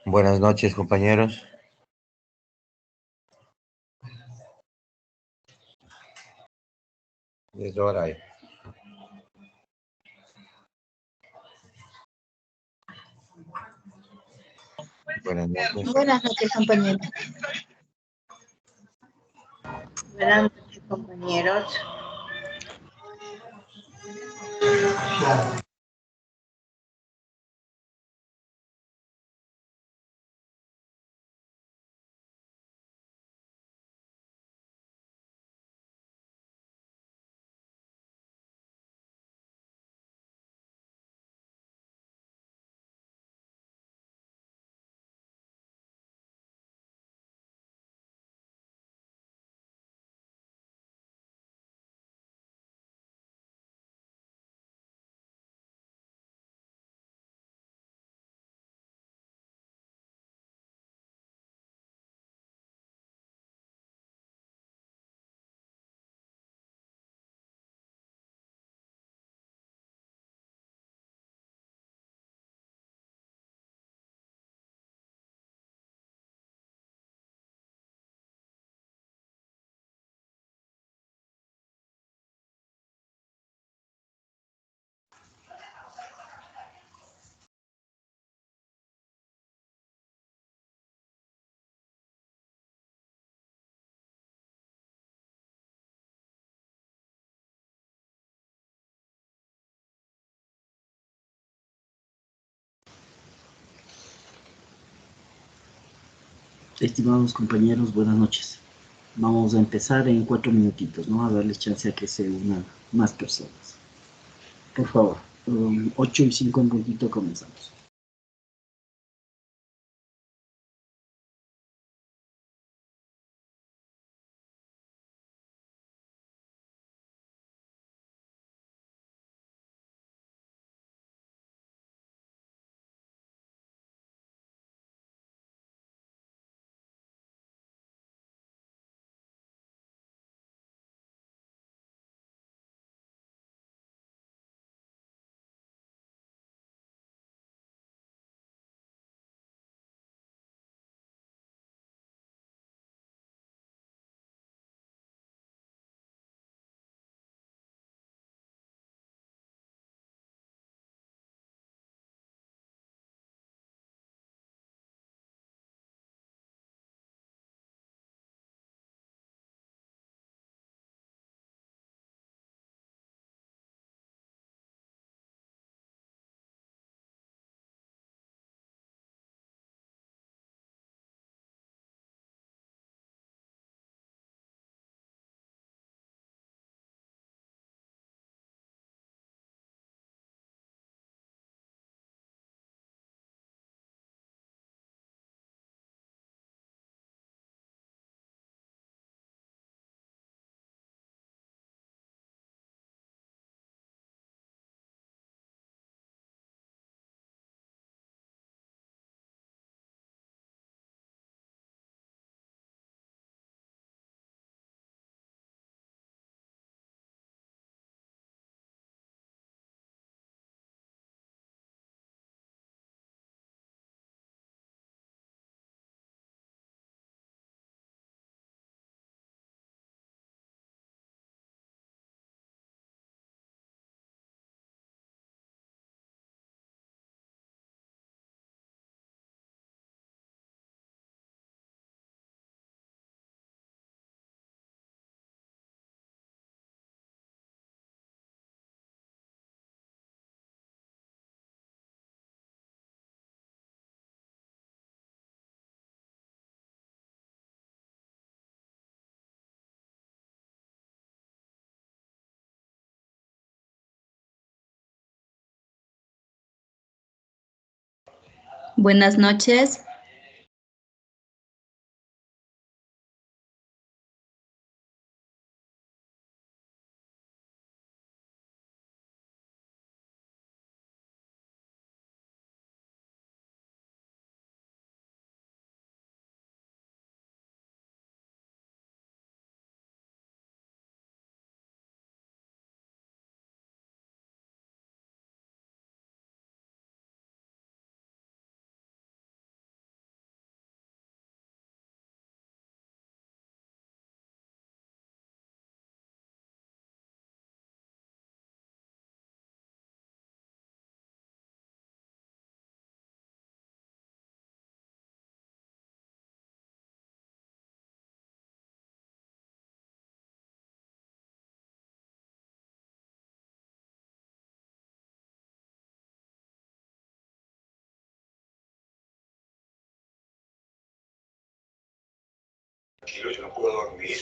Buenas noches, compañeros. Es hora. Buenas noches. Buenas noches, compañeros. Buenas noches, compañeros. Estimados compañeros, buenas noches. Vamos a empezar en 4 minutitos, ¿no? A darles chance a que se unan más personas. Por favor, 8 y 5 en puntito comenzamos. Buenas noches. Tranquilo, yo no puedo dormir.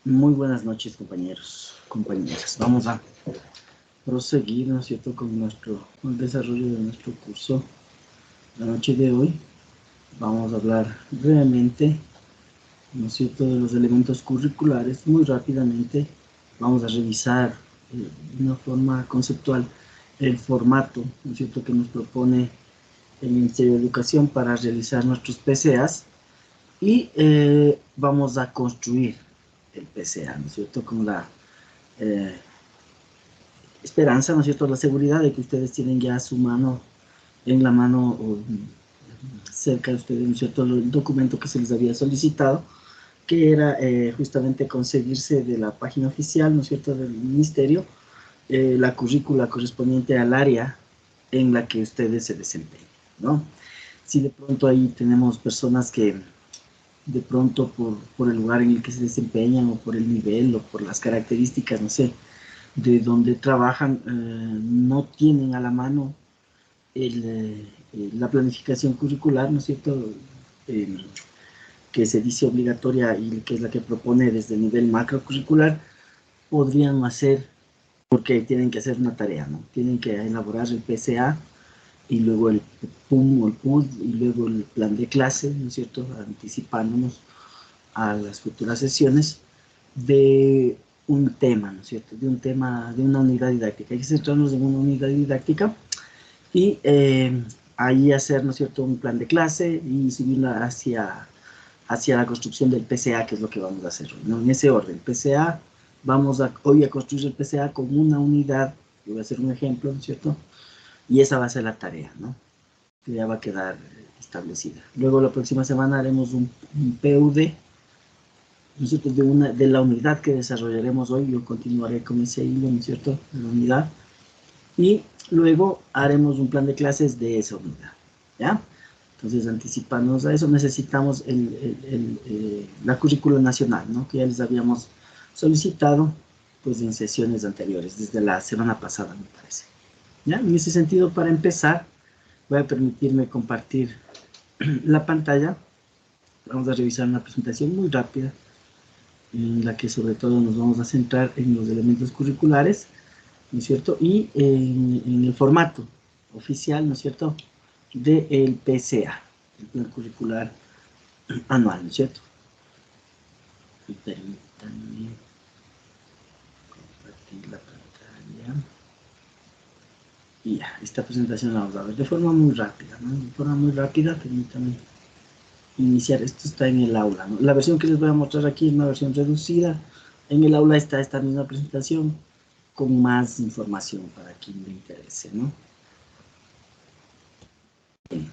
Muy buenas noches, compañeros, compañeras. Vamos a proseguir, ¿no es cierto?, con el desarrollo de nuestro curso. La noche de hoy vamos a hablar brevemente, ¿no es cierto?, de los elementos curriculares. Muy rápidamente vamos a revisar de una forma conceptual el formato, ¿no es cierto?, que nos propone el Ministerio de Educación para realizar nuestros PCAs, y vamos a construir el PCA, ¿no es cierto?, con la esperanza, ¿no es cierto?, la seguridad de que ustedes tienen ya su mano, en la mano, o cerca de ustedes, ¿no es cierto?, el documento que se les había solicitado, que era justamente conseguirse de la página oficial, ¿no es cierto?, del Ministerio, la currícula correspondiente al área en la que ustedes se desempeñan, ¿no? Si de pronto ahí tenemos personas que de pronto por el lugar en el que se desempeñan, o por el nivel, o por las características, no sé, de donde trabajan, no tienen a la mano la planificación curricular, ¿no es cierto?, que se dice obligatoria y que es la que propone desde el nivel macrocurricular, podrían hacer, porque tienen que hacer una tarea, ¿no? Tienen que elaborar el PCA, y luego el PUM o el PUD, y luego el plan de clase, ¿no es cierto?, anticipándonos a las futuras sesiones de un tema, ¿no es cierto?, de un tema, de una unidad didáctica. Hay que centrarnos en una unidad didáctica y ahí hacer, ¿no es cierto?, un plan de clase y subirla hacia la construcción del PCA, que es lo que vamos a hacer hoy, ¿no? En ese orden, PCA, vamos hoy a construir el PCA con una unidad. Yo voy a hacer un ejemplo, ¿no es cierto?, y esa va a ser la tarea, ¿no?, que ya va a quedar establecida. Luego la próxima semana haremos un PUD, ¿no es cierto?, de la unidad que desarrollaremos hoy. Yo continuaré con ese hilo, ¿no es cierto?, de la unidad, y luego haremos un plan de clases de esa unidad, ¿ya? Entonces, anticipándonos a eso, necesitamos la currícula nacional, ¿no?, que ya les habíamos solicitado, pues, en sesiones anteriores, desde la semana pasada, me parece, ¿ya? En ese sentido, para empezar, voy a permitirme compartir la pantalla. Vamos a revisar una presentación muy rápida, en la que sobre todo nos vamos a centrar en los elementos curriculares, ¿no es cierto?, y en el formato oficial, ¿no es cierto?, del PCA, el plan curricular anual, ¿no es cierto? Y permítanme compartir la pantalla. Y ya, esta presentación la vamos a ver de forma muy rápida, ¿no? De forma muy rápida, permítanme iniciar. Esto está en el aula, ¿no? La versión que les voy a mostrar aquí es una versión reducida. En el aula está esta misma presentación con más información para quien le interese, ¿no? Bien.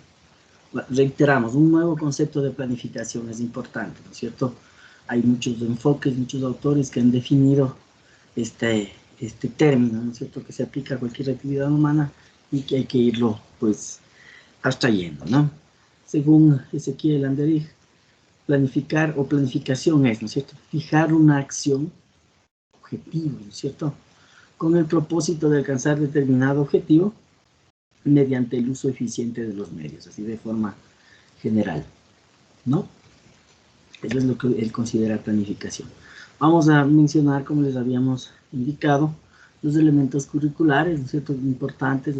Reiteramos, un nuevo concepto de planificación es importante, ¿no es cierto? Hay muchos enfoques, muchos autores que han definido este término, ¿no es cierto?, que se aplica a cualquier actividad humana y que hay que irlo, pues, abstrayendo, ¿no? Según Ezequiel Anderich, planificar o planificación es, ¿no es cierto?, fijar una acción, objetivo, ¿no es cierto?, con el propósito de alcanzar determinado objetivo mediante el uso eficiente de los medios, así de forma general, ¿no? Eso es lo que él considera planificación. Vamos a mencionar, como les habíamos indicado, los elementos curriculares, ¿no es cierto?, importantes.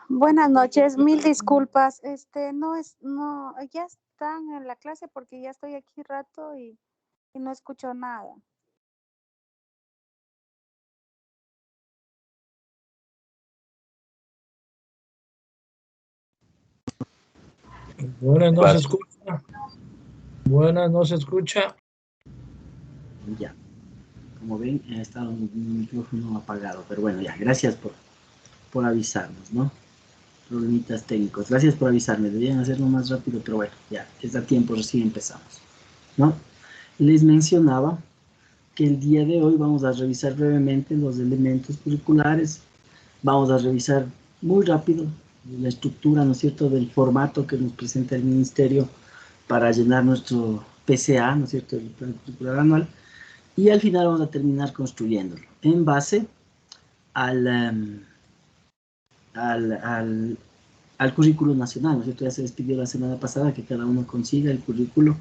Buenas noches, mil disculpas. No, ya están en la clase porque ya estoy aquí rato y no escucho nada. Buenas, no se escucha. Buenas, no se escucha. Ya, como ven, está un micrófono apagado, pero bueno, ya, gracias por avisarnos, ¿no? Problemitas técnicos. Gracias por avisarme, deberían hacerlo más rápido, pero bueno, ya, está a tiempo, recién empezamos, ¿no? Les mencionaba que el día de hoy vamos a revisar brevemente los elementos curriculares, vamos a revisar muy rápido la estructura, ¿no es cierto?, del formato que nos presenta el Ministerio para llenar nuestro PCA, ¿no es cierto?, el Plan Curricular Anual, y al final vamos a terminar construyéndolo en base al currículo nacional, ¿no es cierto? Ya se les pidió la semana pasada que cada uno consiga el currículo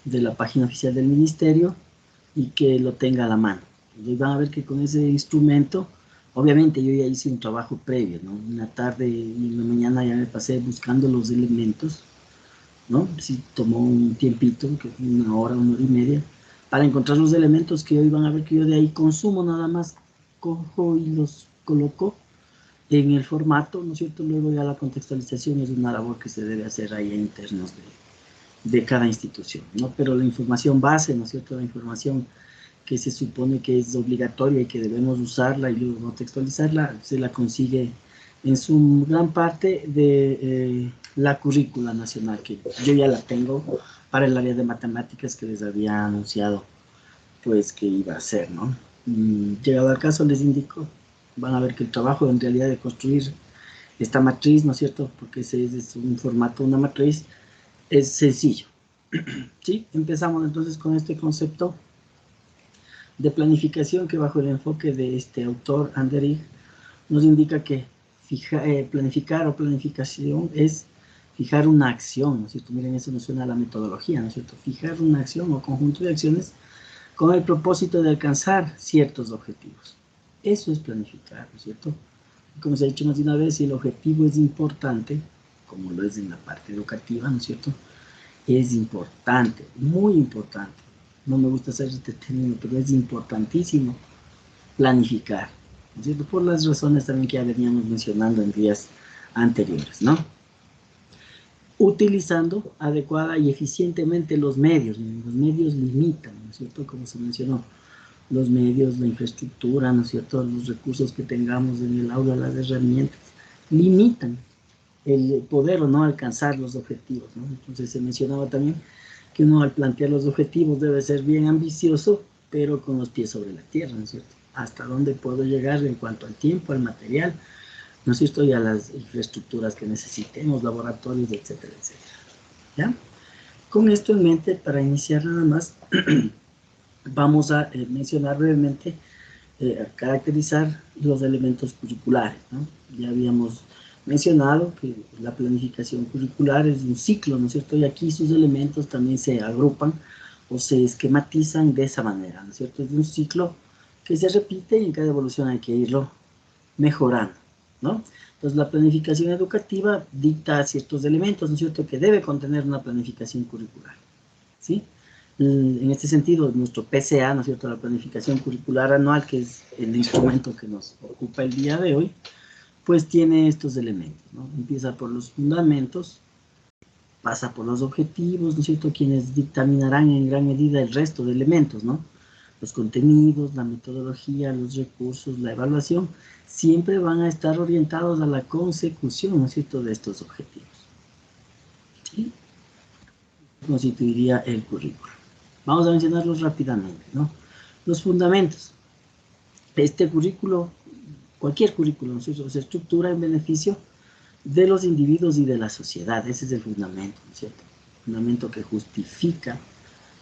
de la página oficial del Ministerio y que lo tenga a la mano. Entonces van a ver que con ese instrumento, obviamente yo ya hice un trabajo previo, ¿no? Una tarde y en la mañana ya me pasé buscando los elementos, ¿no? Sí, tomó un tiempito, una hora y media, para encontrar los elementos que hoy van a ver que yo de ahí consumo nada más, cojo y los coloco en el formato, ¿no es cierto? Luego ya la contextualización es una labor que se debe hacer ahí en internos de cada institución, ¿no? Pero la información base, ¿no es cierto? La información que se supone que es obligatoria y que debemos usarla y luego contextualizarla, se la consigue en su gran parte de la currícula nacional, que yo ya la tengo para el área de matemáticas que les había anunciado, pues, que iba a hacer, ¿no? Llegado al caso, les indico, van a ver que el trabajo en realidad de construir esta matriz, ¿no es cierto? Porque ese es un formato, una matriz, es sencillo. ¿Sí? Empezamos entonces con este concepto de planificación que bajo el enfoque de este autor, Anderich, nos indica que planificar o planificación es fijar una acción, ¿no es cierto? Miren, eso nos suena a la metodología, ¿no es cierto? Fijar una acción o conjunto de acciones con el propósito de alcanzar ciertos objetivos. Eso es planificar, ¿no es cierto? Como se ha dicho más de una vez, si el objetivo es importante, como lo es en la parte educativa, ¿no es cierto? Es importante, muy importante. No me gusta hacer este término, pero es importantísimo planificar, ¿no es cierto? Por las razones también que ya veníamos mencionando en días anteriores, ¿no? Utilizando adecuada y eficientemente los medios limitan, ¿no es cierto? Como se mencionó, los medios, la infraestructura, ¿no es cierto? Los recursos que tengamos en el aula, las herramientas, limitan el poder o no alcanzar los objetivos, ¿no? Entonces se mencionaba también que uno al plantear los objetivos debe ser bien ambicioso, pero con los pies sobre la tierra, ¿no es cierto? Hasta dónde puedo llegar en cuanto al tiempo, al material, ¿no es cierto? Y a las infraestructuras que necesitemos, laboratorios, etcétera, etcétera. ¿Ya? Con esto en mente, para iniciar nada más, vamos a mencionar brevemente, caracterizar los elementos curriculares, ¿no? Ya habíamos mencionado que la planificación curricular es un ciclo, ¿no es cierto? Y aquí sus elementos también se agrupan o se esquematizan de esa manera, ¿no es cierto? Es un ciclo que se repite y en cada evolución hay que irlo mejorando, ¿no? Entonces la planificación educativa dicta ciertos elementos, ¿no es cierto?, que debe contener una planificación curricular, ¿sí? En este sentido, nuestro PCA, ¿no es cierto?, la planificación curricular anual, que es el instrumento que nos ocupa el día de hoy, pues tiene estos elementos, ¿no? Empieza por los fundamentos, pasa por los objetivos, ¿no es cierto?, quienes dictaminarán en gran medida el resto de elementos, ¿no? Los contenidos, la metodología, los recursos, la evaluación, siempre van a estar orientados a la consecución, ¿no es cierto?, de estos objetivos. ¿Sí? Constituiría el currículo. Vamos a mencionarlos rápidamente, ¿no? Los fundamentos. Este currículo, cualquier currículo, ¿no es cierto?, se estructura en beneficio de los individuos y de la sociedad. Ese es el fundamento, ¿no es cierto? El fundamento que justifica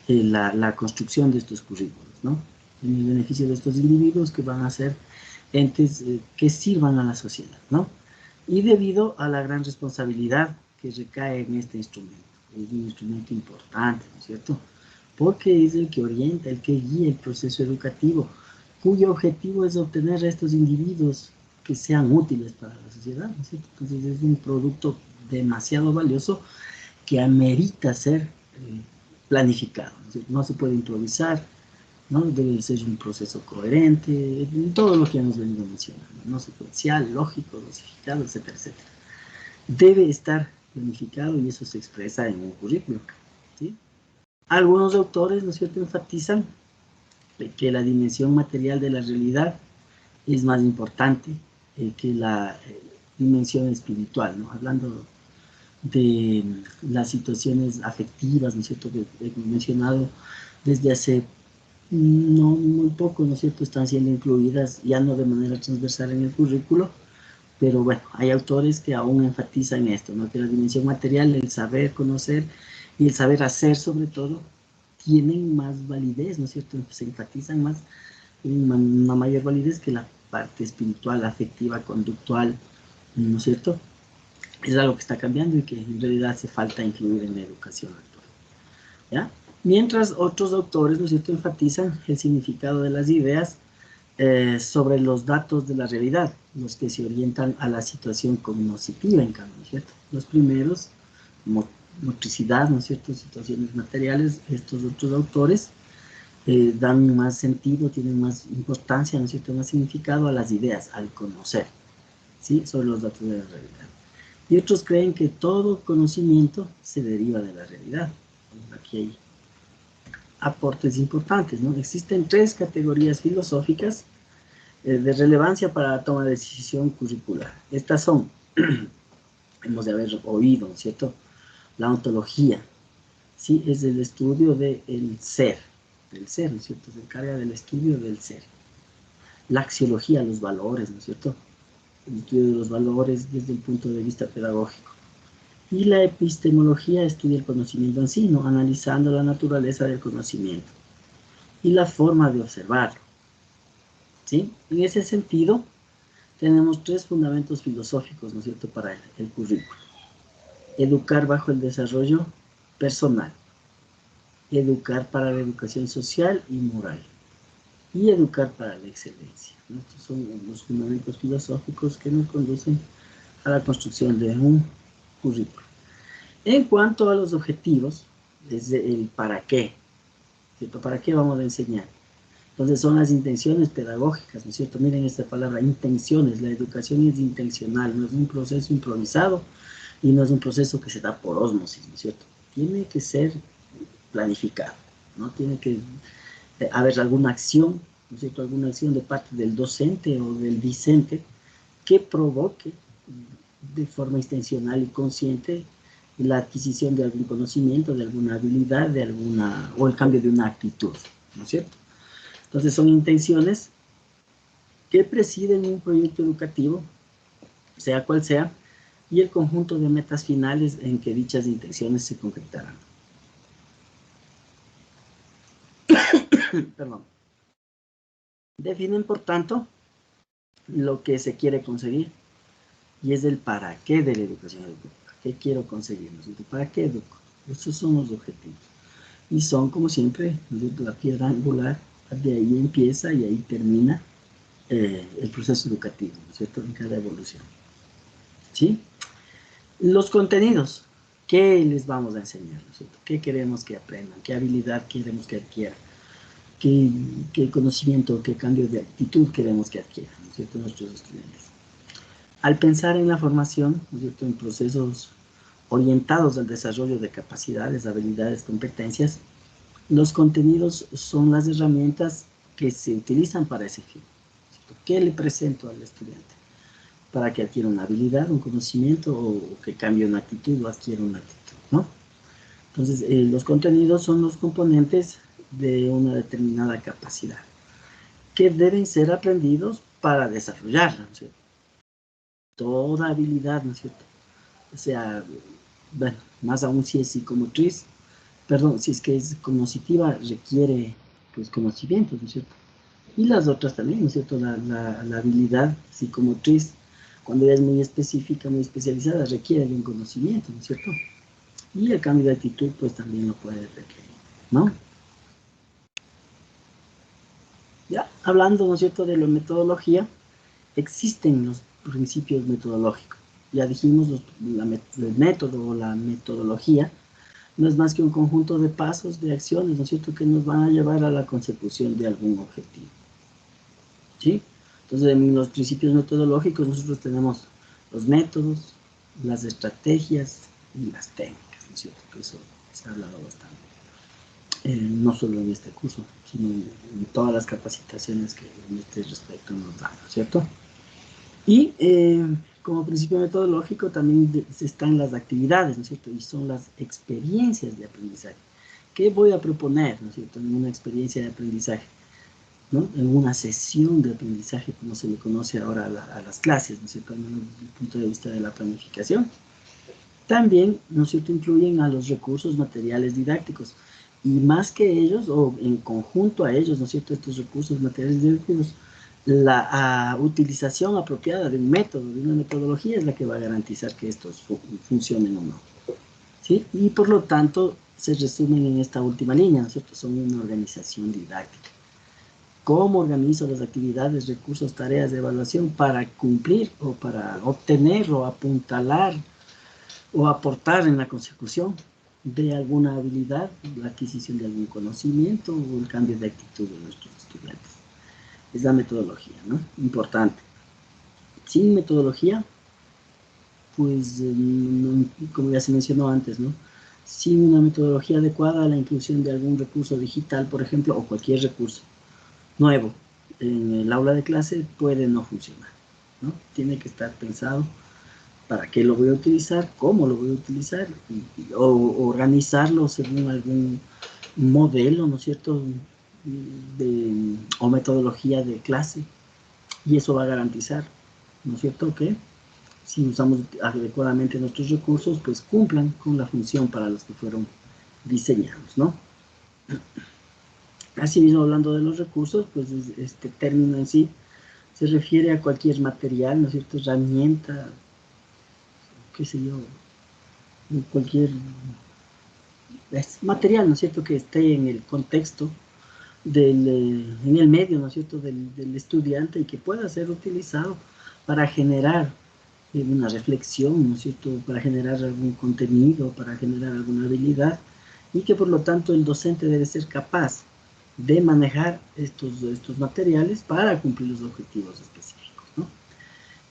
la construcción de estos currículos, ¿no? En el beneficio de estos individuos que van a ser entes que sirvan a la sociedad, ¿no? Y debido a la gran responsabilidad que recae en este instrumento. Es un instrumento importante, ¿no es cierto?, porque es el que orienta, el que guía el proceso educativo, cuyo objetivo es obtener a estos individuos que sean útiles para la sociedad, ¿no es cierto? Entonces es un producto demasiado valioso que amerita ser planificado, ¿no es cierto? No se puede improvisar, ¿no? Debe ser un proceso coherente, todo lo que hemos venido mencionando, ¿no? Secuencial, lógico, dosificado, etcétera, etcétera. Debe estar planificado y eso se expresa en un currículum, ¿sí? Algunos autores, ¿no es cierto?, enfatizan que la dimensión material de la realidad es más importante que la dimensión espiritual, ¿no? Hablando de las situaciones afectivas, ¿no es cierto?, que he mencionado desde hace no muy poco, ¿no es cierto?, están siendo incluidas ya no de manera transversal en el currículo, pero bueno, hay autores que aún enfatizan esto, ¿no?, que la dimensión material, el saber conocer y el saber hacer sobre todo, tienen más validez, ¿no es cierto?, se enfatizan más, una mayor validez que la parte espiritual, afectiva, conductual, ¿no es cierto? Es algo que está cambiando y que en realidad hace falta incluir en la educación actual, ¿ya? Mientras otros autores, ¿no es cierto?, enfatizan el significado de las ideas sobre los datos de la realidad, los que se orientan a la situación cognitiva, en cambio, ¿no es cierto? Los primeros, motricidad, ¿no es cierto?, situaciones materiales, estos otros autores dan más sentido, tienen más importancia, ¿no es cierto?, más significado a las ideas, al conocer, ¿sí?, sobre los datos de la realidad. Y otros creen que todo conocimiento se deriva de la realidad. Aquí hay aportes importantes, ¿no? Existen 3 categorías filosóficas de relevancia para la toma de decisión curricular. Estas son, hemos de haber oído, ¿no es cierto?, la ontología, ¿sí?, es el estudio del ser, ¿no es cierto?, se encarga del estudio del ser. La axiología, los valores, ¿no es cierto?, el estudio de los valores desde el punto de vista pedagógico. Y la epistemología estudia el conocimiento en sí, ¿no?, analizando la naturaleza del conocimiento y la forma de observarlo, ¿sí? En ese sentido, tenemos 3 fundamentos filosóficos, ¿no es cierto?, para el currículo. Educar bajo el desarrollo personal, educar para la educación social y moral, y educar para la excelencia, ¿no? Estos son los fundamentos filosóficos que nos conducen a la construcción de un currículo. En cuanto a los objetivos, desde el para qué, ¿cierto? ¿Para qué vamos a enseñar? Entonces son las intenciones pedagógicas, ¿no es cierto? Miren esta palabra, intenciones. La educación es intencional, no es un proceso improvisado y no es un proceso que se da por ósmosis, ¿no es cierto? Tiene que ser planificado, ¿no? Tiene que haber alguna acción, ¿no es cierto?, alguna acción de parte del docente o del discente que provoque de forma intencional y consciente la adquisición de algún conocimiento, de alguna habilidad, o el cambio de una actitud, ¿no es cierto? Entonces son intenciones que presiden un proyecto educativo, sea cual sea, y el conjunto de metas finales en que dichas intenciones se concretarán. Perdón. Definen, por tanto, lo que se quiere conseguir, y es el para qué de la educación educativa. ¿Qué quiero conseguir? ¿No? ¿Para qué educo? Estos son los objetivos. Y son, como siempre, la piedra angular, de ahí empieza y ahí termina el proceso educativo, ¿no es cierto?, en cada evolución. ¿Sí? Los contenidos. ¿Qué les vamos a enseñar? ¿No es cierto? ¿Qué queremos que aprendan? ¿Qué habilidad queremos que adquieran? ¿Qué conocimiento, qué cambio de actitud queremos que adquieran, ¿no es cierto?, nuestros estudiantes? Al pensar en la formación, ¿no es cierto?, en procesos orientados al desarrollo de capacidades, habilidades, competencias, los contenidos son las herramientas que se utilizan para ese fin. ¿Qué le presento al estudiante? Para que adquiera una habilidad, un conocimiento, o que cambie una actitud o adquiera una actitud, ¿no? Entonces, los contenidos son los componentes de una determinada capacidad que deben ser aprendidos para desarrollarla, ¿no es cierto? Toda habilidad, ¿no es cierto? O sea, bueno, más aún si es psicomotriz, perdón, si es que es cognitiva, requiere, pues, conocimientos, ¿no es cierto? Y las otras también, ¿no es cierto? La habilidad psicomotriz, cuando es muy específica, muy especializada, requiere de un conocimiento, ¿no es cierto? Y el cambio de actitud, pues, también lo puede requerir, ¿no? Ya, hablando, ¿no es cierto?, de la metodología, existen los principios metodológicos. Ya dijimos, el método o la metodología no es más que un conjunto de pasos, de acciones, ¿no es cierto?, que nos van a llevar a la consecución de algún objetivo, ¿sí? Entonces, en los principios metodológicos nosotros tenemos los métodos, las estrategias y las técnicas, ¿no es cierto?, que eso se ha hablado bastante. No solo en este curso, sino en todas las capacitaciones que en este respecto nos dan, ¿no es cierto? Y como principio metodológico también están las actividades, ¿no es cierto? Y son las experiencias de aprendizaje. ¿Qué voy a proponer, ¿no es cierto?, en una experiencia de aprendizaje, ¿no?, en una sesión de aprendizaje, como se le conoce ahora a las clases, ¿no es cierto?, desde el punto de vista de la planificación. También, ¿no es cierto?, incluyen a los recursos materiales didácticos. Y más que ellos, o en conjunto a ellos, ¿no es cierto?, estos recursos materiales didácticos, la utilización apropiada de un método, de una metodología, es la que va a garantizar que estos funcionen o no, ¿sí? Y por lo tanto, se resumen en esta última línea, ¿no es cierto?, son una organización didáctica. ¿Cómo organizo las actividades, recursos, tareas de evaluación para cumplir o para obtener o apuntalar o aportar en la consecución de alguna habilidad, la adquisición de algún conocimiento o el cambio de actitud de nuestros estudiantes? Es la metodología, ¿no? Importante. Sin metodología, pues, como ya se mencionó antes, ¿no?, sin una metodología adecuada a la inclusión de algún recurso digital, por ejemplo, o cualquier recurso nuevo en el aula de clase, puede no funcionar, ¿no? Tiene que estar pensado para qué lo voy a utilizar, cómo lo voy a utilizar, o organizarlo según algún modelo, ¿no es cierto?, o metodología de clase, y eso va a garantizar, ¿no es cierto?, que si usamos adecuadamente nuestros recursos, pues cumplan con la función para los que fueron diseñados, ¿no? Asimismo, hablando de los recursos, pues este término en sí se refiere a cualquier material, ¿no es cierto?, herramienta, qué sé yo, cualquier material, ¿no es cierto?, que esté en el contexto en el medio, ¿no es cierto?, del estudiante, y que pueda ser utilizado para generar una reflexión, ¿no es cierto?, para generar algún contenido, para generar alguna habilidad, y que por lo tanto el docente debe ser capaz de manejar estos materiales para cumplir los objetivos específicos, ¿no?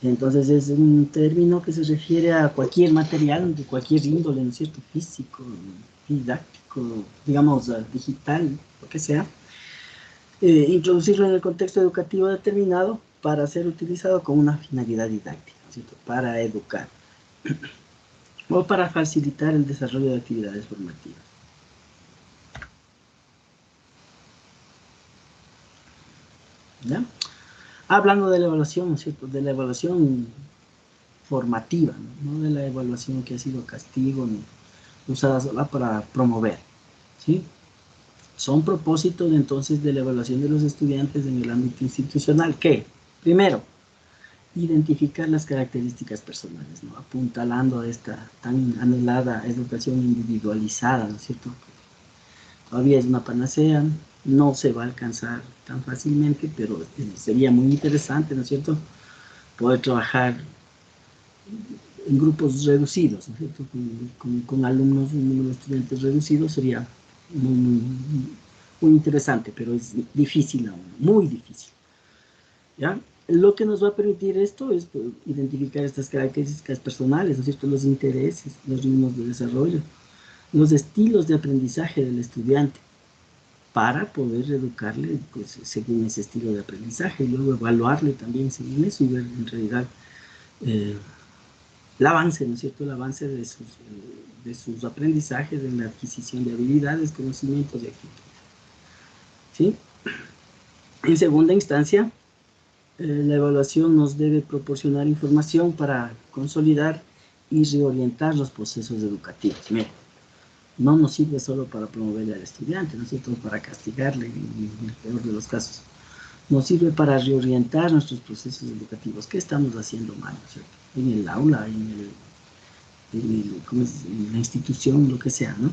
Entonces es un término que se refiere a cualquier material de cualquier índole, ¿no es cierto?, físico, didáctico, digamos, digital, lo que sea, introducirlo en el contexto educativo determinado para ser utilizado con una finalidad didáctica, ¿no es cierto?, para educar o para facilitar el desarrollo de actividades formativas. ¿Ya? Hablando de la evaluación, ¿no es cierto?, de la evaluación formativa, no de la evaluación que ha sido castigo ni usada sola para promover, ¿sí? Son propósitos entonces de la evaluación de los estudiantes en el ámbito institucional que, primero, identificar las características personales, ¿no?, apuntalando a esta tan anhelada educación individualizada, ¿no es cierto? Todavía es una panacea, no se va a alcanzar tan fácilmente, pero sería muy interesante, ¿no es cierto?, poder trabajar en grupos reducidos, ¿no es cierto? Con alumnos, un número de estudiantes reducidos sería muy interesante, pero es difícil aún, muy difícil. ¿Ya? Lo que nos va a permitir esto es identificar estas características personales, ¿no es cierto? Los intereses, los ritmos de desarrollo, los estilos de aprendizaje del estudiante, para poder educarle pues, según ese estilo de aprendizaje y luego evaluarle también según eso y ver en realidad el avance, ¿no es cierto? El avance de sus aprendizajes en la adquisición de habilidades, conocimientos y actitudes. ¿Sí? En segunda instancia, la evaluación nos debe proporcionar información para consolidar y reorientar los procesos educativos. Miren, no nos sirve solo para promoverle al estudiante, ¿no es cierto? Para castigarle en el peor de los casos. Nos sirve para reorientar nuestros procesos educativos. ¿Qué estamos haciendo mal, ¿no es cierto? En el aula, en la institución, lo que sea, ¿no?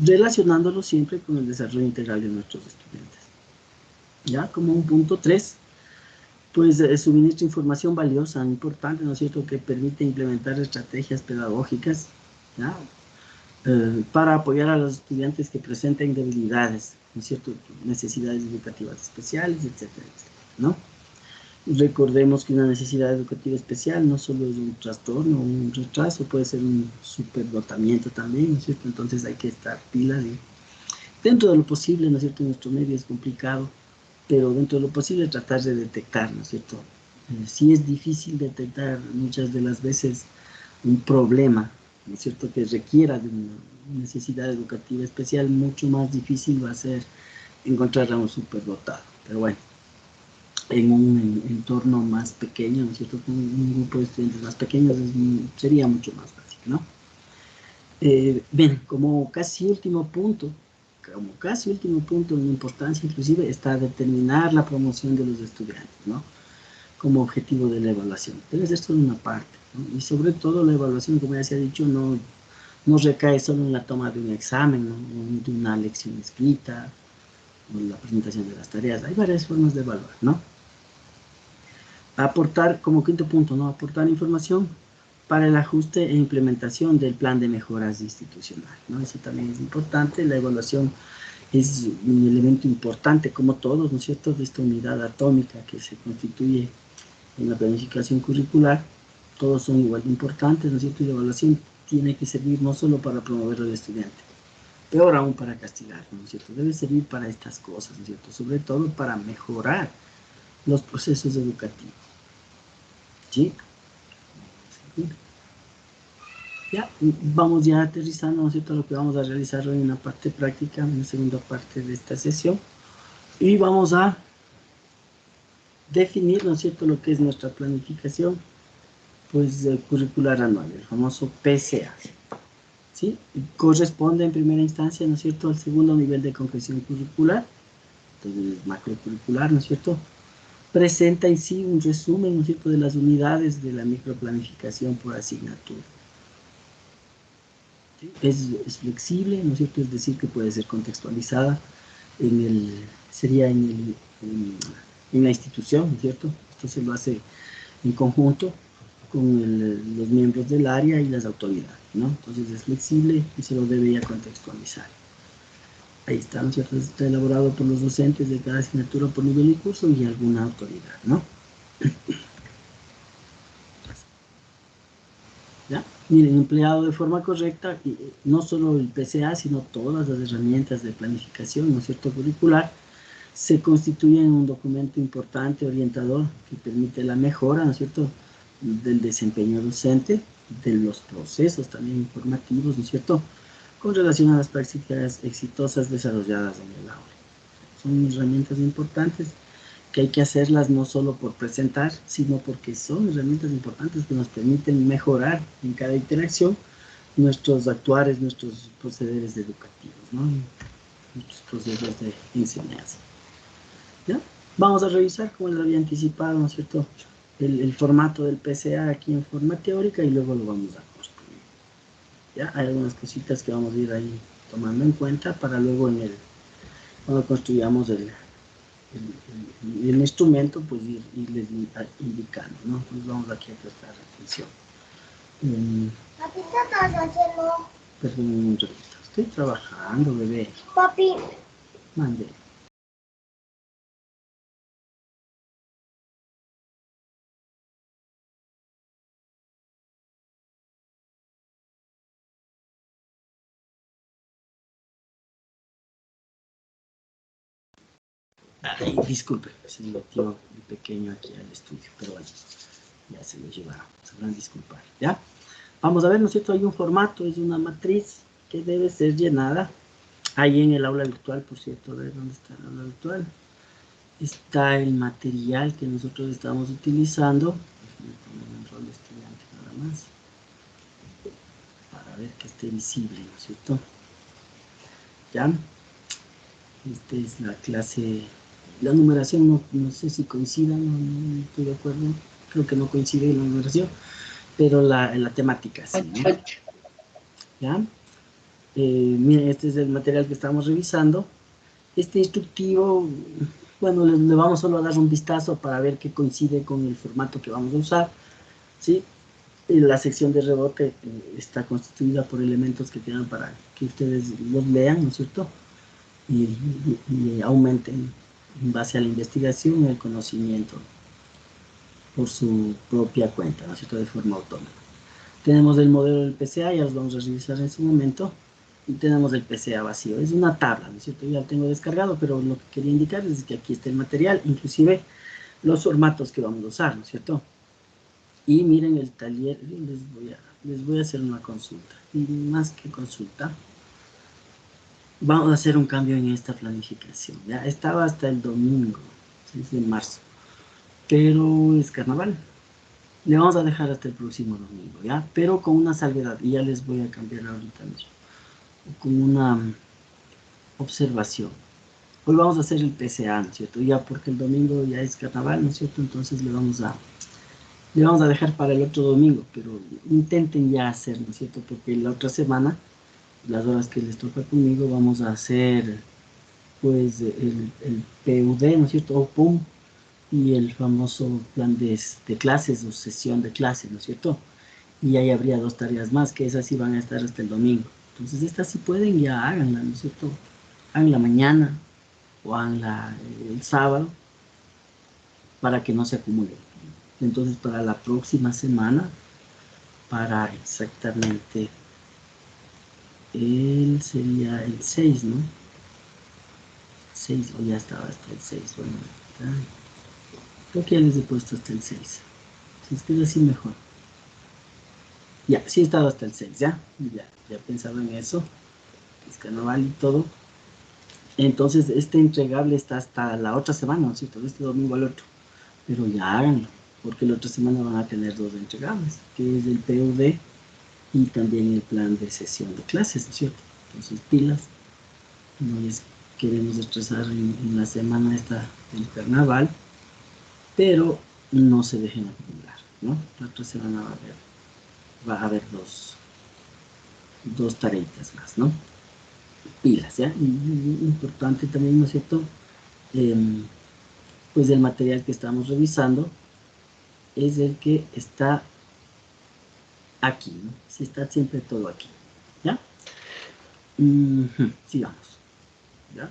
Relacionándolo siempre con el desarrollo integral de nuestros estudiantes. Ya, como un punto 3, pues suministra información valiosa, importante, ¿no es cierto?, que permite implementar estrategias pedagógicas, ¿ya? Para apoyar a los estudiantes que presenten debilidades, ¿no es cierto?, necesidades educativas especiales, etcétera, etcétera, ¿no? Recordemos que una necesidad educativa especial no solo es un trastorno, un retraso, puede ser un superdotamiento también, ¿no es cierto? Entonces hay que estar pilas y dentro de lo posible, ¿no es cierto?, nuestro medio es complicado, pero dentro de lo posible tratar de detectar, ¿no es cierto? Sí es difícil detectar muchas de las veces un problema, ¿no es cierto?, que requiera de una necesidad educativa especial. Mucho más difícil va a ser encontrar a un superdotado, pero bueno, en un entorno más pequeño, ¿no es cierto?, con un grupo de estudiantes más pequeños sería mucho más fácil, ¿no? Bien, como casi último punto en importancia inclusive está determinar la promoción de los estudiantes, ¿no?, como objetivo de la evaluación. Debe ser solo una parte, ¿no? Y sobre todo la evaluación, como ya se ha dicho, no recae solo en la toma de un examen, ¿no?, de una lección escrita, o la presentación de las tareas. Hay varias formas de evaluar, ¿no? Aportar, como quinto punto, ¿no?, aportar información para el ajuste e implementación del plan de mejoras institucional, ¿no? Eso también es importante. La evaluación es un elemento importante, como todos, ¿no es cierto?, de esta unidad atómica que se constituye en la planificación curricular. Todos son igual de importantes, ¿no es cierto?, y la evaluación tiene que servir no solo para promover al estudiante, peor aún para castigarlo, ¿no es cierto?, debe servir para estas cosas, ¿no es cierto?, sobre todo para mejorar los procesos educativos. ¿Sí? Ya, vamos ya aterrizando, ¿no es cierto?, lo que vamos a realizar hoy en la parte práctica, en la segunda parte de esta sesión, y vamos a definir, ¿no es cierto?, lo que es nuestra planificación, pues, curricular anual, el famoso PCA, ¿sí? Corresponde en primera instancia, ¿no es cierto?, al segundo nivel de concreción curricular, entonces macrocurricular, ¿no es cierto?, presenta en sí un resumen, ¿no es cierto?, de las unidades de la microplanificación por asignatura. Es flexible, ¿no es cierto?, es decir, que puede ser contextualizada en la institución, ¿no es cierto? Esto se lo hace en conjunto con los miembros del área y las autoridades, ¿no? Entonces es flexible y se lo debe ya contextualizar. Ahí está, ¿no es cierto? Está elaborado por los docentes de cada asignatura por nivel y curso y alguna autoridad, ¿no? ¿Ya? Miren, empleado de forma correcta, no solo el PCA, sino todas las herramientas de planificación, ¿no es cierto?, curricular, se constituyen en un documento importante, orientador, que permite la mejora, ¿no es cierto?, del desempeño docente, de los procesos también informativos, ¿no es cierto?, con relación a las prácticas exitosas desarrolladas en el aula. Son herramientas importantes que hay que hacerlas no solo por presentar, sino porque son herramientas importantes que nos permiten mejorar en cada interacción nuestros actuares, nuestros procederes educativos, ¿no?, nuestros procesos de enseñanza. ¿Ya? Vamos a revisar, como les había anticipado, ¿no es cierto?, el formato del PCA aquí en forma teórica y luego lo vamos a construir. ¿Ya? Hay algunas cositas que vamos a ir ahí tomando en cuenta para luego cuando construyamos el instrumento, pues irles indicando, ¿no? Pues vamos aquí a prestar atención. Papi, ¿qué estás haciendo? Perdón un ratito. Estoy trabajando, bebé. Papi. Mande. Ay, disculpe, se metió el pequeño aquí al estudio, pero bueno, ya se lo llevaron, sabrán disculpar, ¿ya? Vamos a ver, ¿no es cierto? Hay un formato, es una matriz que debe ser llenada. Ahí en el aula virtual, por cierto, a ver dónde está el aula virtual. Está el material que nosotros estamos utilizando. Déjenme poner el rol de estudiante nada más. Para ver que esté visible, ¿no es cierto? ¿Ya? Esta es la clase. La numeración no sé si coincida, no estoy de acuerdo. Creo que no coincide la numeración, pero la temática sí, ¿no? ¿Ya? Miren, este es el material que estamos revisando. Este instructivo, bueno, le vamos solo a dar un vistazo para ver que coincide con el formato que vamos a usar, ¿sí? Y la sección de rebote está constituida por elementos que tienen para que ustedes los lean, ¿no es cierto? Y aumenten en base a la investigación el conocimiento por su propia cuenta, ¿no es cierto? De forma autónoma. Tenemos el modelo del PCA, ya los vamos a revisar en su momento. Y tenemos el PCA vacío. Es una tabla, ¿no es cierto? Ya lo tengo descargado, pero lo que quería indicar es que aquí está el material, inclusive los formatos que vamos a usar, ¿no es cierto? Y miren el taller, les voy a hacer una consulta. Y más que consulta, vamos a hacer un cambio en esta planificación. Ya estaba hasta el domingo, 6 de marzo, pero es carnaval. Le vamos a dejar hasta el próximo domingo, ¿ya? Pero con una salvedad, y ya les voy a cambiar ahorita mismo. Con una observación. Hoy vamos a hacer el PCA, ¿no es cierto? Ya porque el domingo ya es carnaval, ¿no es cierto? Entonces le vamos a dejar para el otro domingo, pero intenten ya hacer, ¿no es cierto? Porque la otra semana, las horas que les toca conmigo, vamos a hacer pues el PUD, ¿no es cierto? O PUM, y el famoso plan de clases o sesión de clases, ¿no es cierto? Y ahí habría 2 tareas más, que esas sí van a estar hasta el domingo. Entonces estas si pueden ya háganla, ¿no es cierto? Háganla mañana o háganla el sábado para que no se acumule. Entonces para la próxima semana, para exactamente sería el 6, ¿no? 6, o ya estaba hasta el 6, bueno, creo que ya les he puesto hasta el 6. Si es que es así mejor. Ya, sí he estado hasta el 6, ya he pensado en eso, es carnaval y todo. Entonces este entregable está hasta la otra semana, ¿no es cierto? Este domingo al otro, pero ya háganlo, porque la otra semana van a tener 2 entregables, que es el PUD y también el plan de sesión de clases, ¿no es cierto? Entonces pilas, no les queremos estresar en la semana esta del carnaval, pero no se dejen acumular, ¿no? La otra semana va a haber dos tareitas más, ¿no? Pilas, ¿ya? Y importante también, ¿no es cierto? Pues el material que estamos revisando es el que está aquí, ¿no? Sí, está siempre todo aquí, ¿ya? Sigamos, ¿ya?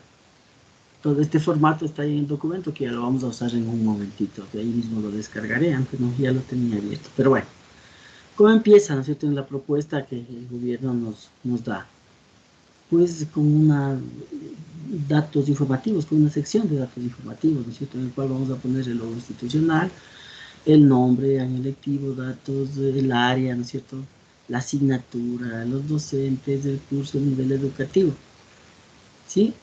Todo este formato está ahí en el documento que ya lo vamos a usar en un momentito, de ahí mismo lo descargaré, aunque no, ya lo tenía abierto, pero bueno. ¿Cómo empieza, no es cierto, en la propuesta que el gobierno nos da? Pues con datos informativos, con una sección de datos informativos, ¿no es cierto?, en el cual vamos a poner el logo institucional, el nombre, año lectivo, datos del área, ¿no es cierto?, la asignatura, los docentes, el curso, el nivel educativo, ¿sí?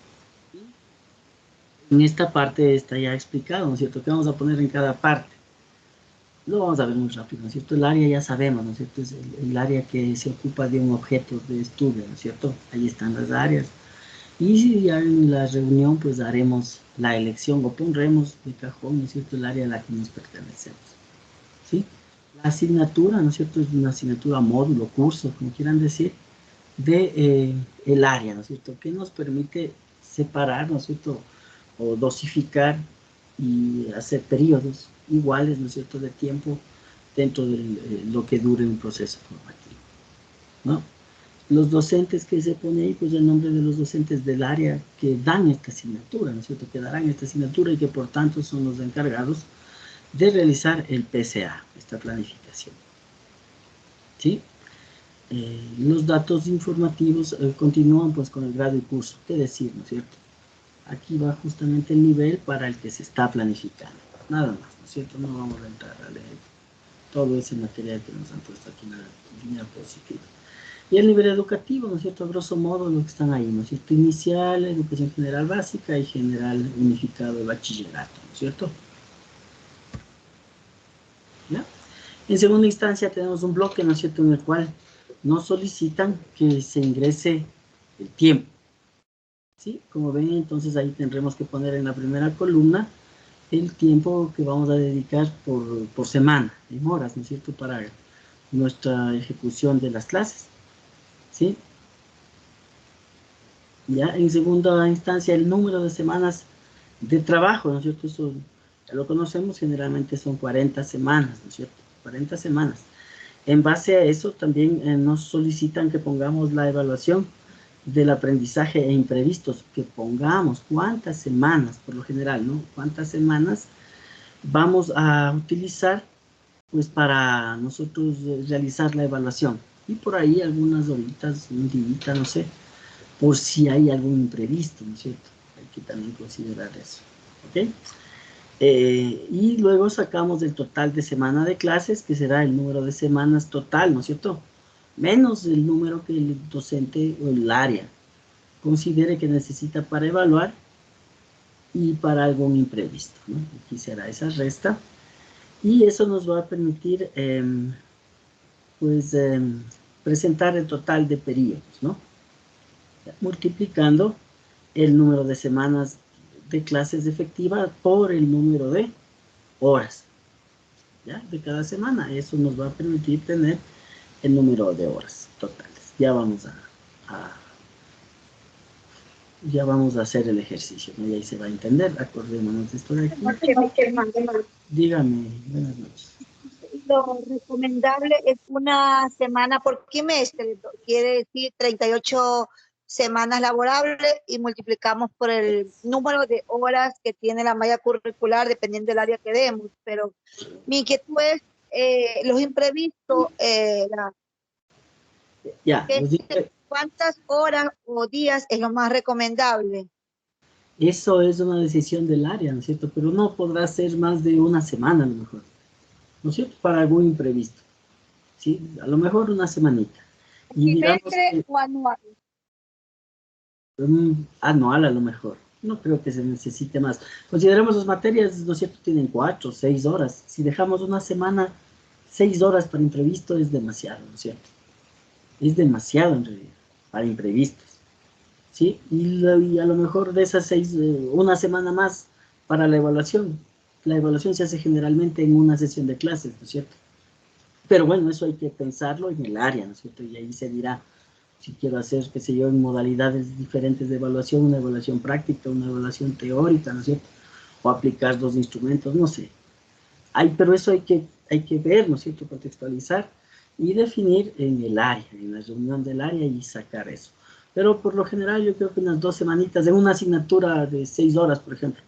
En esta parte está ya explicado, ¿no es cierto?, qué vamos a poner en cada parte. Lo vamos a ver muy rápido, ¿no es cierto? El área ya sabemos, ¿no es cierto? Es el área que se ocupa de un objeto de estudio, ¿no es cierto? Ahí están las áreas. Y si ya en la reunión, pues haremos la elección o pondremos de cajón, ¿no es cierto?, el área a la que nos pertenecemos, ¿sí? La asignatura, ¿no es cierto?, es una asignatura, módulo, curso, como quieran decir, de el área, ¿no es cierto?, que nos permite separar, ¿no es cierto?, o dosificar y hacer periodos iguales, ¿no es cierto?, de tiempo dentro de lo que dure un proceso formativo, ¿no? Los docentes que se pone ahí, pues el nombre de los docentes del área que dan esta asignatura, ¿no es cierto?, que darán esta asignatura y que por tanto son los encargados de realizar el PCA, esta planificación, ¿sí? Los datos informativos continúan pues con el grado y curso, qué decir, ¿no es cierto? Aquí va justamente el nivel para el que se está planificando, nada más, ¿no es cierto? No vamos a entrar a leer todo ese material que nos han puesto aquí en la línea positiva. Y el nivel educativo, ¿no es cierto? A grosso modo lo que están ahí, ¿no es cierto? Inicial, educación general básica y general unificado de bachillerato, ¿no es cierto? ¿Ya? En segunda instancia tenemos un bloque, ¿no es cierto?, en el cual nos solicitan que se ingrese el tiempo, ¿sí? Como ven, entonces ahí tendremos que poner en la primera columna el tiempo que vamos a dedicar por semana, en horas, ¿no es cierto?, para nuestra ejecución de las clases, ¿sí? Ya en segunda instancia el número de semanas de trabajo, ¿no es cierto? Eso ya lo conocemos, generalmente son 40 semanas, ¿no es cierto? 40 semanas. En base a eso también nos solicitan que pongamos la evaluación del aprendizaje e imprevistos, que pongamos cuántas semanas, por lo general, ¿no? Cuántas semanas vamos a utilizar pues para nosotros realizar la evaluación. Y por ahí algunas horitas, un día, no sé, por si hay algún imprevisto, ¿no es cierto? Hay que también considerar eso, ¿ok? Y luego sacamos el total de semana de clases, que será el número de semanas total, ¿no es cierto?, menos el número que el docente o el área considere que necesita para evaluar y para algún imprevisto, ¿no? Aquí será esa resta, y eso nos va a permitir, presentar el total de periodos, ¿no?, multiplicando el número de semanas de clases efectivas por el número de horas, ¿ya?, de cada semana. Eso nos va a permitir tener el número de horas totales. Ya vamos a hacer el ejercicio, ¿no? Y ahí se va a entender. Acordémonos de esto de aquí. Dígame, buenas noches. Lo recomendable es una semana por quimestre, quiere decir 38 semanas laborables y multiplicamos por el número de horas que tiene la malla curricular dependiendo del área que demos. Pero mi inquietud es los imprevistos, Ya, ¿cuántas horas o días es lo más recomendable? Eso es una decisión del área, ¿no es cierto? Pero no podrá ser más de una semana a lo mejor, ¿no es cierto?, para algún imprevisto, ¿sí? A lo mejor una semanita. Y digamos que, o anual? Anual a lo mejor. No creo que se necesite más. Consideremos las materias, ¿no es cierto?, tienen 4 o 6 horas. Si dejamos una semana, 6 horas para imprevisto es demasiado, ¿no es cierto? Es demasiado en realidad, para imprevistos, ¿sí? Y a lo mejor de esas 6, una semana más para la evaluación. La evaluación se hace generalmente en una sesión de clases, ¿no es cierto? Pero bueno, eso hay que pensarlo en el área, ¿no es cierto? Y ahí se dirá si quiero hacer, qué sé yo, en modalidades diferentes de evaluación, una evaluación práctica, una evaluación teórica, ¿no es cierto? O aplicar 2 instrumentos, no sé. Pero eso hay que ver, ¿no es cierto?, contextualizar y definir en el área, en la reunión del área y sacar eso. Pero por lo general yo creo que unas 2 semanitas, en una asignatura de 6 horas, por ejemplo,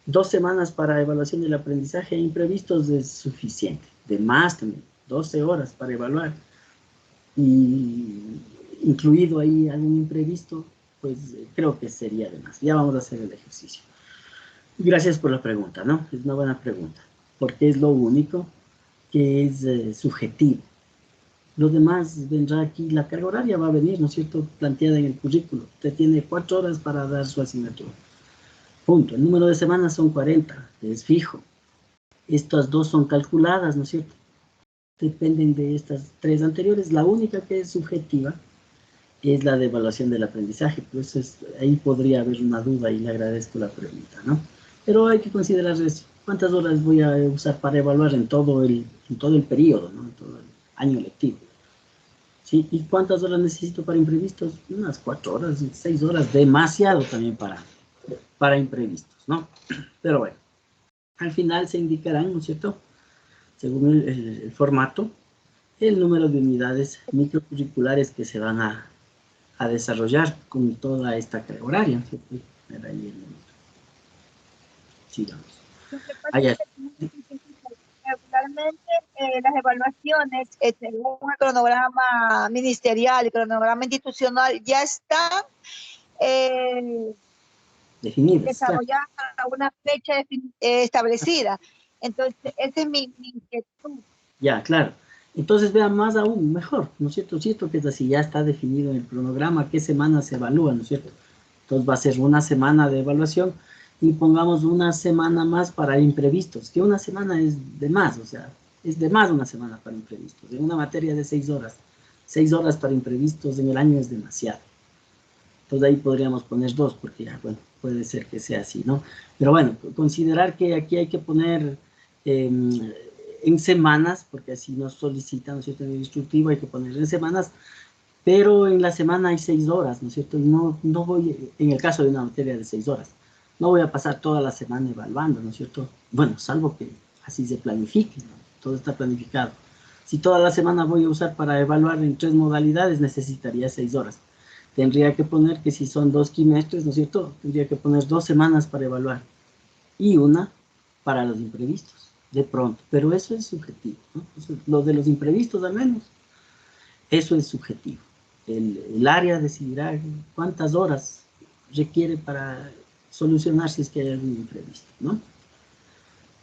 2 semanas para evaluación del aprendizaje e imprevistos es suficiente. De más también, 12 horas para evaluar. Y incluido ahí algún imprevisto, pues creo que sería de más. Ya vamos a hacer el ejercicio. Gracias por la pregunta, ¿no? Es una buena pregunta, porque es lo único que es subjetivo. Lo demás vendrá aquí, la carga horaria va a venir, ¿no es cierto?, planteada en el currículo. Usted tiene 4 horas para dar su asignatura. Punto. El número de semanas son 40, es fijo. Estas 2 son calculadas, ¿no es cierto? Dependen de estas 3 anteriores. La única que es subjetiva es la de evaluación del aprendizaje. Pues ahí podría haber una duda y le agradezco la pregunta, ¿no? Pero hay que considerar eso. ¿Cuántas horas voy a usar para evaluar en todo el periodo, ¿no?, en todo el año lectivo? ¿Sí? ¿Y cuántas horas necesito para imprevistos? Unas 4 horas, 6 horas, demasiado también para para imprevistos, ¿no? Pero bueno, al final se indicarán, ¿no es cierto?, según el formato, el número de unidades microcurriculares que se van a desarrollar con toda esta carga horaria, ¿no es cierto? Ver ahí el número. Sigamos. Lo que pasa Allá. es que regularmente las evaluaciones, según el cronograma ministerial, el cronograma institucional, ya están Definidas. desarrolladas para una fecha establecida. Entonces, esa es mi inquietud. Ya, claro. Entonces, vean más aún, mejor, ¿no es cierto? Cierto que es así, ya está definido en el cronograma qué semana se evalúa, ¿no es cierto? Entonces va a ser una semana de evaluación y pongamos una semana más para imprevistos, que una semana es de más, o sea, es de más una semana para imprevistos. En una materia de 6 horas, 6 horas para imprevistos en el año es demasiado. Entonces ahí podríamos poner 2, porque ya, bueno, puede ser que sea así, ¿no? Pero bueno, considerar que aquí hay que poner en semanas, porque así nos solicitan, ¿no es cierto? En el instructivo hay que poner en semanas, pero en la semana hay 6 horas, ¿no es cierto? No voy, en el caso de una materia de 6 horas, no voy a pasar toda la semana evaluando, ¿no es cierto? Bueno, salvo que así se planifique, ¿no? Todo está planificado. Si toda la semana voy a usar para evaluar en 3 modalidades, necesitaría 6 horas. Tendría que poner que si son 2 quimestres, ¿no es cierto? Tendría que poner 2 semanas para evaluar y una para los imprevistos, de pronto. Pero eso es subjetivo, ¿no? Eso, lo de los imprevistos al menos, eso es subjetivo. El área decidirá cuántas horas requiere para solucionar si es que hay algún imprevisto, ¿no?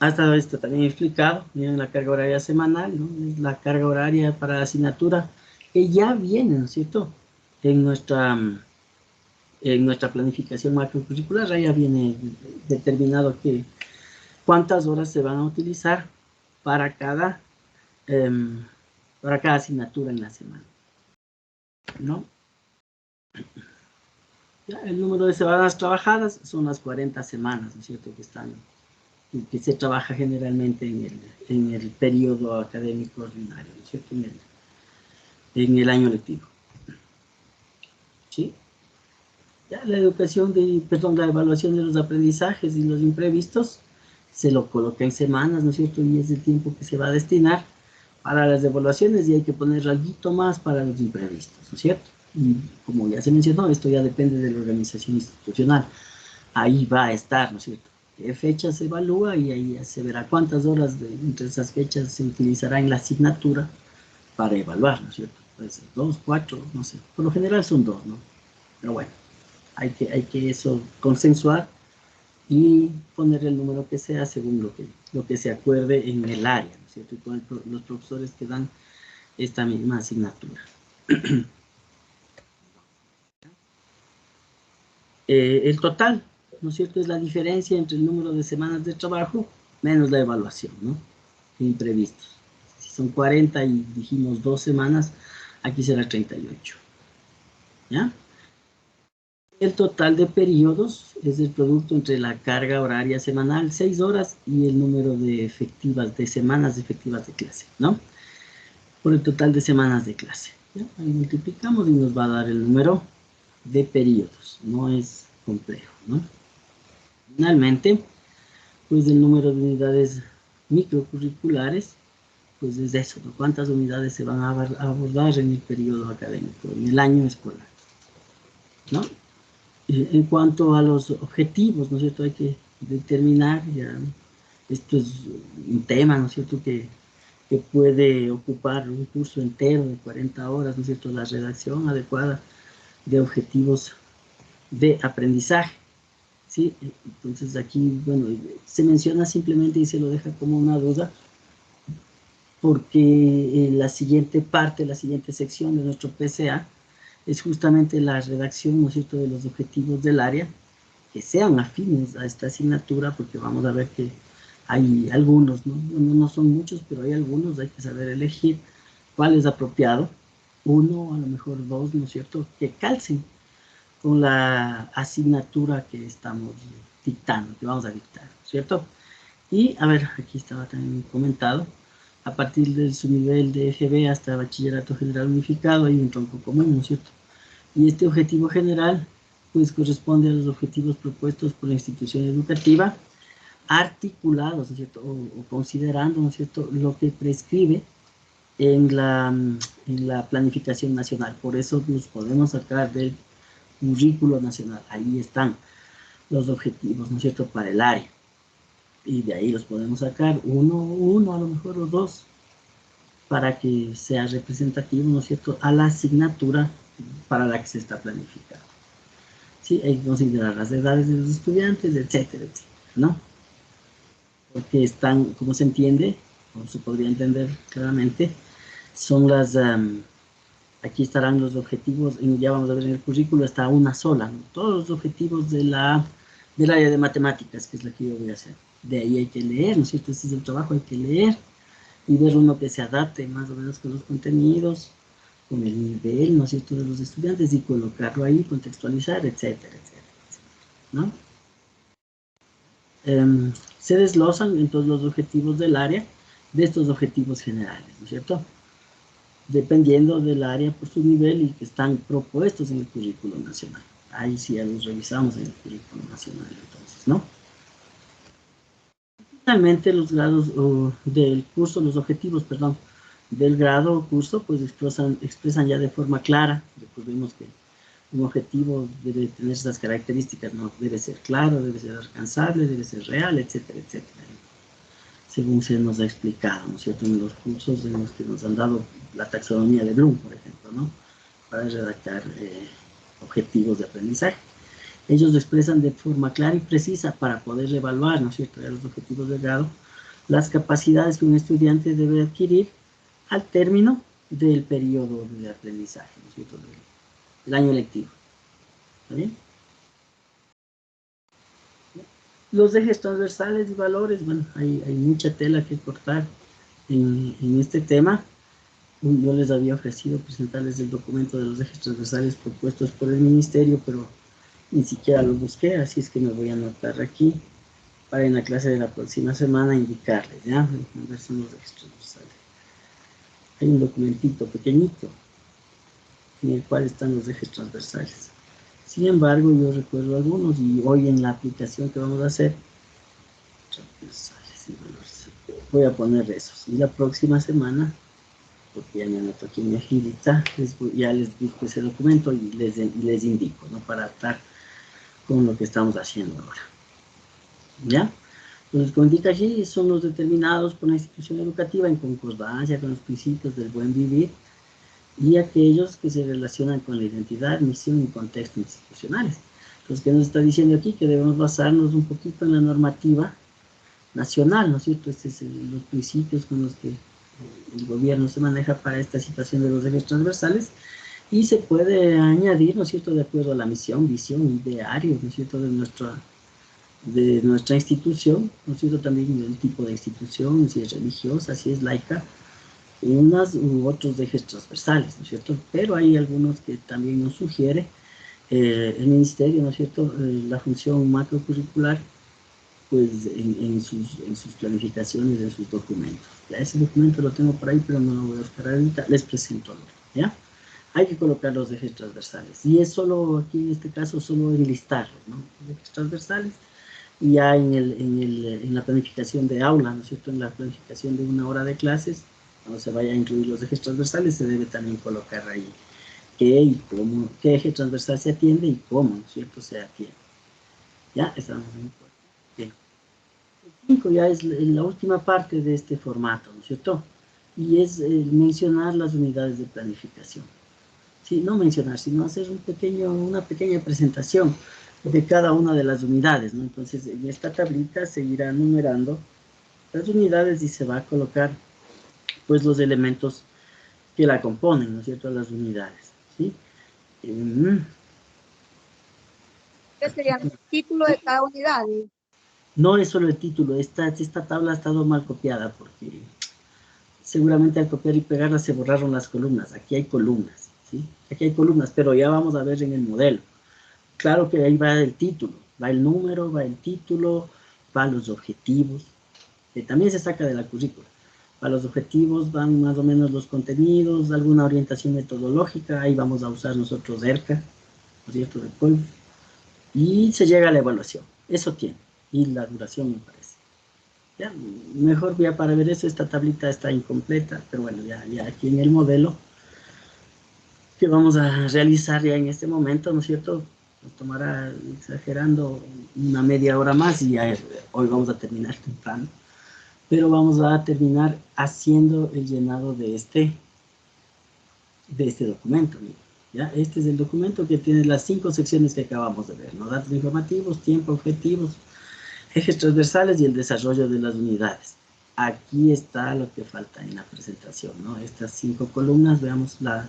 Hasta esto también he explicado, miren la carga horaria semanal, ¿no? Es la carga horaria para la asignatura que ya viene, ¿no es cierto? En nuestra planificación macrocurricular ya viene determinado que cuántas horas se van a utilizar para cada asignatura en la semana, ¿no? Ya, el número de semanas trabajadas son las 40 semanas, ¿no es cierto? Que se trabaja generalmente en el periodo académico ordinario, ¿no es cierto? En el año lectivo. ¿Sí? Ya, la evaluación de los aprendizajes y los imprevistos se lo coloca en semanas, ¿no es cierto? Y es el tiempo que se va a destinar para las evaluaciones y hay que poner algo más para los imprevistos, ¿no es cierto? Y como ya se mencionó, esto ya depende de la organización institucional. Ahí va a estar, ¿no es cierto? ¿Qué fecha se evalúa? Y ahí ya se verá cuántas horas entre esas fechas se utilizará en la asignatura para evaluar, ¿no es cierto? Puede ser 2, 4, no sé. Por lo general son 2, ¿no? Pero bueno, hay que eso consensuar y poner el número que sea según lo que se acuerde en el área, ¿no es cierto? Y con los profesores que dan esta misma asignatura. El total, ¿no es cierto? Es la diferencia entre el número de semanas de trabajo menos la evaluación, ¿no? Imprevistos. Si son 40 y dijimos 2 semanas, aquí será 38. ¿Ya? El total de periodos es el producto entre la carga horaria semanal, 6 horas, y el número de semanas efectivas de clase, ¿no? Por el total de semanas de clase. ¿Ya? Ahí multiplicamos y nos va a dar el número de periodos, no es complejo, ¿no? Finalmente, pues el número de unidades microcurriculares, pues es eso, ¿no? ¿Cuántas unidades se van a abordar en el periodo académico, en el año escolar? ¿No? En cuanto a los objetivos, ¿no es cierto? Hay que determinar, ya, esto es un tema, ¿no es cierto?, que puede ocupar un curso entero de 40 horas, ¿no es cierto?, la redacción adecuada de objetivos de aprendizaje, ¿sí? Entonces aquí, bueno, se menciona simplemente y se lo deja como una duda, porque la siguiente parte, la siguiente sección de nuestro PCA es justamente la redacción, ¿no es cierto?, de los objetivos del área que sean afines a esta asignatura, porque vamos a ver que hay algunos, ¿no? No son muchos, pero hay algunos, hay que saber elegir cuál es apropiado, uno, a lo mejor 2, ¿no es cierto?, que calcen con la asignatura que estamos dictando, que vamos a dictar, ¿cierto? Y, a ver, aquí estaba también comentado, a partir de su nivel de FB hasta Bachillerato General Unificado hay un tronco común, ¿no es cierto? Y este objetivo general pues corresponde a los objetivos propuestos por la institución educativa, articulados, ¿no es cierto?, o considerando, ¿no es cierto?, lo que prescribe en la planificación nacional. Por eso nos podemos sacar del currículo nacional. Ahí están los objetivos, ¿no es cierto?, para el área. Y de ahí los podemos sacar uno a lo mejor, o dos, para que sea representativo, ¿no es cierto?, a la asignatura para la que se está planificando. Sí, hay que considerar las edades de los estudiantes, etcétera, etcétera, ¿no? Porque están, como se entiende, o se podría entender claramente, son las, aquí estarán los objetivos, ya vamos a ver en el currículo, está una sola, ¿no? Todos los objetivos del área de matemáticas, que es la que yo voy a hacer. De ahí hay que leer, ¿no es cierto? Este es el trabajo, hay que leer y ver uno que se adapte más o menos con los contenidos, con el nivel, ¿no es cierto?, de los estudiantes, y colocarlo ahí, contextualizar, etcétera, etcétera, ¿no? Se desglosan entonces los objetivos del área de estos objetivos generales, ¿no es cierto?, dependiendo del área por su nivel y que están propuestos en el currículo nacional. Ahí sí ya los revisamos en el currículo nacional, entonces, ¿no? Finalmente, los grados del curso, los objetivos, perdón, del grado o curso, pues expresan ya de forma clara. Recordemos que un objetivo debe tener esas características, ¿no? Debe ser claro, debe ser alcanzable, debe ser real, etcétera, etcétera, según se nos ha explicado, ¿no es cierto?, en los cursos en los que nos han dado la taxonomía de Bloom, por ejemplo, ¿no?, para redactar objetivos de aprendizaje. Ellos lo expresan de forma clara y precisa para poder evaluar, ¿no es cierto?, los objetivos del grado, las capacidades que un estudiante debe adquirir al término del periodo de aprendizaje, ¿no es cierto?, del año lectivo. ¿Está bien? Los ejes transversales y valores, bueno, hay mucha tela que cortar en este tema. Yo les había ofrecido presentarles el documento de los ejes transversales propuestos por el ministerio, pero ni siquiera lo busqué, así es que me voy a anotar aquí para en la clase de la próxima semana indicarles, ¿ya? A ver si los ejes transversales. Hay un documentito pequeñito en el cual están los ejes transversales. Sin embargo, yo recuerdo algunos, y hoy en la aplicación que vamos a hacer, transversales y valores, voy a poner esos. Y la próxima semana, porque ya me anoto aquí en mi agilita, ya les busco ese documento y les indico, ¿no?, para estar con lo que estamos haciendo ahora. ¿Ya? Entonces, como indica allí, son los determinados por la institución educativa en concordancia con los principios del buen vivir y aquellos que se relacionan con la identidad, misión y contexto institucionales. Entonces, ¿qué nos está diciendo aquí? Que debemos basarnos un poquito en la normativa nacional, ¿no es cierto? Estos son los principios con los que el gobierno se maneja para esta situación de los ejes transversales, y se puede añadir, ¿no es cierto?, de acuerdo a la misión, visión, ideario, ¿no es cierto?, de nuestra institución, ¿no es cierto?, también el tipo de institución, si es religiosa, si es laica, unas u otros ejes transversales, ¿no es cierto?, pero hay algunos que también nos sugiere el ministerio, ¿no es cierto?, la función macrocurricular, pues en sus planificaciones, en sus documentos. Ya ese documento lo tengo por ahí, pero no lo voy a buscar ahorita, les presento algo, ¿ya? Hay que colocar los ejes transversales, y es solo, aquí en este caso, solo enlistarlos, ¿no?, los ejes transversales, y ya en la planificación de aula, ¿no es cierto?, en la planificación de una hora de clases, cuando se vaya a incluir los ejes transversales, se debe también colocar ahí qué y cómo, qué eje transversal se atiende y cómo, ¿no es cierto?, se atiende. ¿Ya? Estamos muy bien. El 5 ya es la última parte de este formato, ¿no es cierto?, y es mencionar las unidades de planificación. Sí, no mencionar, sino hacer una pequeña presentación de cada una de las unidades, ¿no? Entonces, en esta tablita se irá numerando las unidades y se va a colocar, pues, los elementos que la componen, ¿no es cierto?, las unidades, ¿sí? ¿Qué sería el título de cada unidad? No es solo el título, esta tabla ha estado mal copiada porque seguramente al copiar y pegarla se borraron las columnas. Aquí hay columnas, ¿sí? Aquí hay columnas, pero ya vamos a ver en el modelo. Claro que ahí va el título, va el número, va el título, va los objetivos, que también se saca de la currícula. Para los objetivos van más o menos los contenidos, alguna orientación metodológica, ahí vamos a usar nosotros ERCA, ¿no es cierto?, de Colf, y se llega a la evaluación. Eso tiene. Y la duración me parece. Ya, mejor ya para ver eso, esta tablita está incompleta, pero bueno, ya aquí en el modelo que vamos a realizar ya en este momento, ¿no es cierto? Nos tomará, exagerando, una media hora más y ya hoy vamos a terminar temprano. Pero vamos a terminar haciendo el llenado de este documento. ¿Ya? Este es el documento que tiene las 5 secciones que acabamos de ver, ¿no? Datos informativos, tiempo, objetivos, ejes transversales y el desarrollo de las unidades. Aquí está lo que falta en la presentación, ¿no? Estas 5 columnas, veamos la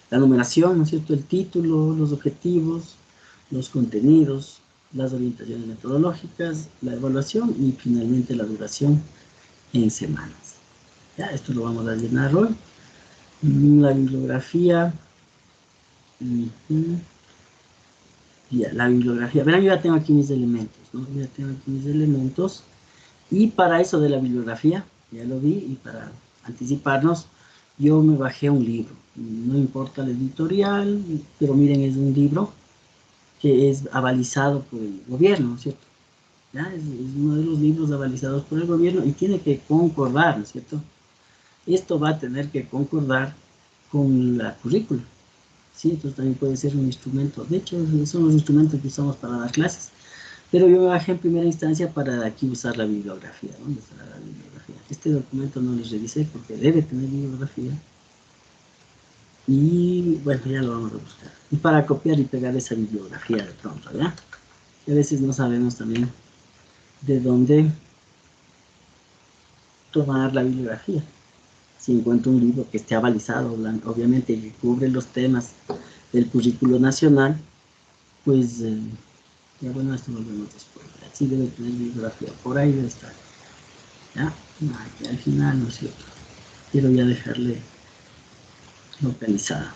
numeración, ¿no es cierto? El título, los objetivos, los contenidos, las orientaciones metodológicas, la evaluación y finalmente la duración en semanas. Ya, esto lo vamos a llenar hoy. La bibliografía. Ya, la bibliografía. Verán, yo ya tengo aquí mis elementos, ¿no? Ya tengo aquí mis elementos. Y para eso de la bibliografía, ya lo vi, y para anticiparnos, yo me bajé un libro. No importa el editorial, pero miren, es un libro que es avalizado por el gobierno, ¿no es cierto? ¿Ya? Es uno de los libros avalizados por el gobierno y tiene que concordar, ¿no es cierto? Esto va a tener que concordar con la currícula. Sí, entonces también puede ser un instrumento. De hecho, son los instrumentos que usamos para dar clases. Pero yo me bajé en primera instancia para aquí usar la bibliografía. ¿Dónde está la bibliografía? Este documento no lo revisé porque debe tener bibliografía. Y bueno, ya lo vamos a buscar. Y para copiar y pegar esa bibliografía de pronto, ¿ya? Y a veces no sabemos también de dónde tomar la bibliografía. Si encuentro un libro que esté avalizado, obviamente que cubre los temas del currículo nacional, pues ya bueno, esto lo vemos después. Sí debe tener bibliografía, por ahí debe estar. ¿Ya? Aquí al final, ¿no es cierto? Quiero ya dejarle localizada.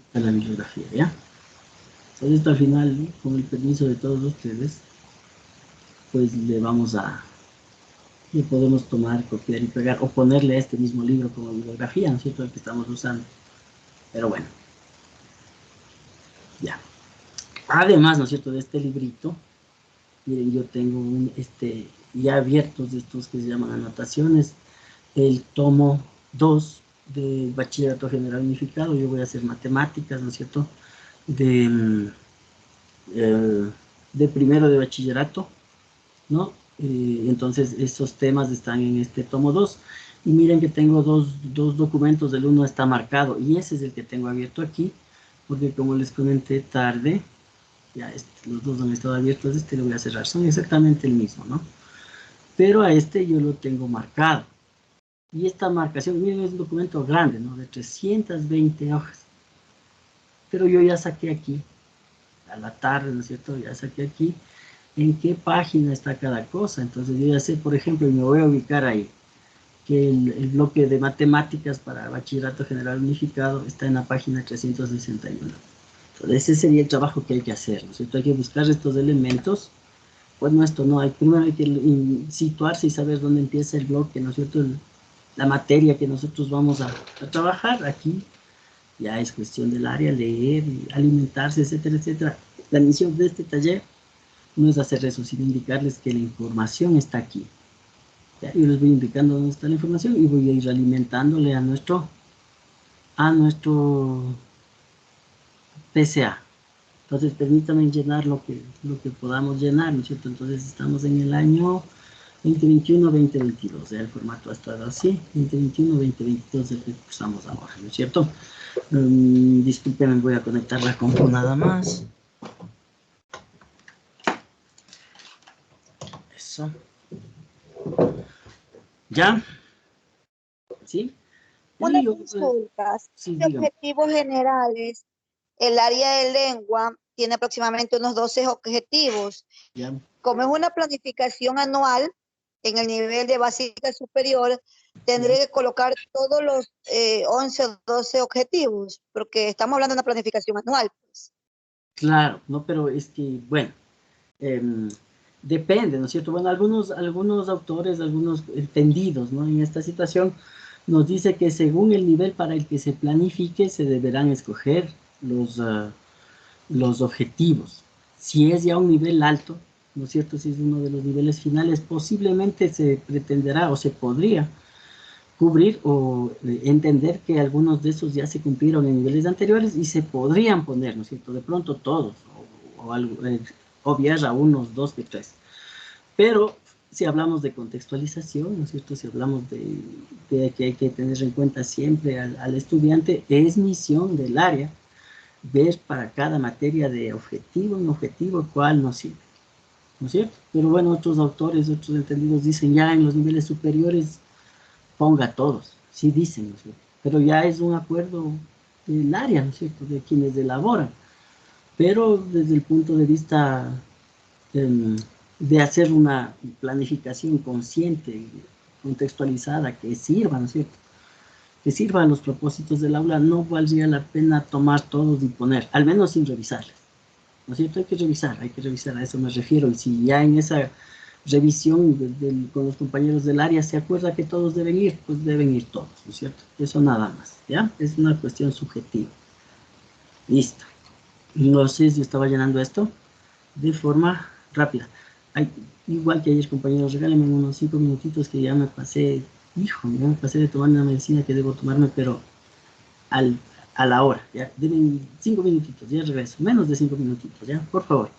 Está la bibliografía, ¿ya? Entonces esto al final, con el permiso de todos ustedes, pues le podemos tomar, copiar y pegar, o ponerle este mismo libro como bibliografía, ¿no es cierto?, el que estamos usando. Pero bueno, ya. Además, ¿no es cierto?, de este librito, miren, yo tengo ya abiertos de estos que se llaman anotaciones, el tomo 2 de Bachillerato General Unificado. Yo voy a hacer matemáticas, ¿no es cierto?, de primero de bachillerato, ¿no? Entonces, esos temas están en este tomo 2. Y miren que tengo dos documentos, el uno está marcado, y ese es el que tengo abierto aquí, porque como les comenté tarde, ya los dos han estado abiertos, este lo voy a cerrar, son exactamente el mismo, ¿no? Pero a este yo lo tengo marcado. Y esta marcación, miren, es un documento grande, ¿no? De 320 hojas. Pero yo ya saqué aquí, a la tarde, ¿no es cierto? Ya saqué aquí en qué página está cada cosa. Entonces yo ya sé, por ejemplo, y me voy a ubicar ahí, que el bloque de matemáticas para Bachillerato General Unificado está en la página 361. Entonces ese sería el trabajo que hay que hacer, ¿no es cierto? Hay que buscar estos elementos. Bueno, esto no, primero hay que situarse y saber dónde empieza el bloque, ¿no es cierto? La materia que nosotros vamos a trabajar aquí. Ya es cuestión del área, leer, alimentarse, etcétera, etcétera. La misión de este taller no es hacer eso, sino indicarles que la información está aquí. ¿Ya? Yo les voy indicando dónde está la información y voy a ir alimentándole a nuestro PCA. Entonces, permítanme llenar lo que podamos llenar, ¿no es cierto? Entonces, estamos en el año 2021-2022, el formato ha estado así, 2021-2022 es el que usamos ahora, ¿no es cierto? Disculpen, voy a conectar la compu nada más. Eso. ¿Ya? ¿Sí? Una consulta. Sí, de objetivos generales, el área de lengua tiene aproximadamente unos 12 objetivos. Ya. Como es una planificación anual en el nivel de básica superior, tendré que colocar todos los 11 o 12 objetivos, porque estamos hablando de una planificación anual. Pues. Claro, no, pero es que, bueno, Depende, ¿no es cierto? Bueno, algunos autores, algunos entendidos, ¿no? En esta situación nos dice que según el nivel para el que se planifique, se deberán escoger los objetivos. Si es ya un nivel alto, ¿no es cierto? Si es uno de los niveles finales, posiblemente se pretenderá o se podría cubrir o entender que algunos de esos ya se cumplieron en niveles anteriores y se podrían poner, ¿no es cierto? De pronto todos, o algo, obviar a unos, dos que tres. Pero si hablamos de contextualización, ¿no es cierto? Si hablamos de que hay que tener en cuenta siempre al estudiante, es misión del área ver para cada materia de objetivo en objetivo cuál nos sirve, ¿no es cierto? Pero bueno, otros autores, otros entendidos dicen ya en los niveles superiores ponga todos, sí dicen, ¿no es cierto? Pero ya es un acuerdo del área, ¿no es cierto? De quienes elaboran. Pero desde el punto de vista de hacer una planificación consciente, contextualizada, que sirva, ¿no es cierto? Que sirva a los propósitos del aula, no valdría la pena tomar todos y poner, al menos sin revisarles, ¿no es cierto? Hay que revisar, a eso me refiero, y si ya en esa revisión con los compañeros del área se acuerda que todos deben ir, pues deben ir todos, ¿no es cierto? Eso nada más, ¿ya? Es una cuestión subjetiva. Listo. No sé si estaba llenando esto de forma rápida. Igual que ayer, compañeros, regálenme unos 5 minutitos que ya me pasé, ya me pasé de tomar una medicina que debo tomarme, pero a la hora, ya, denme 5 minutitos, ya regreso, menos de 5 minutitos, ya, por favor.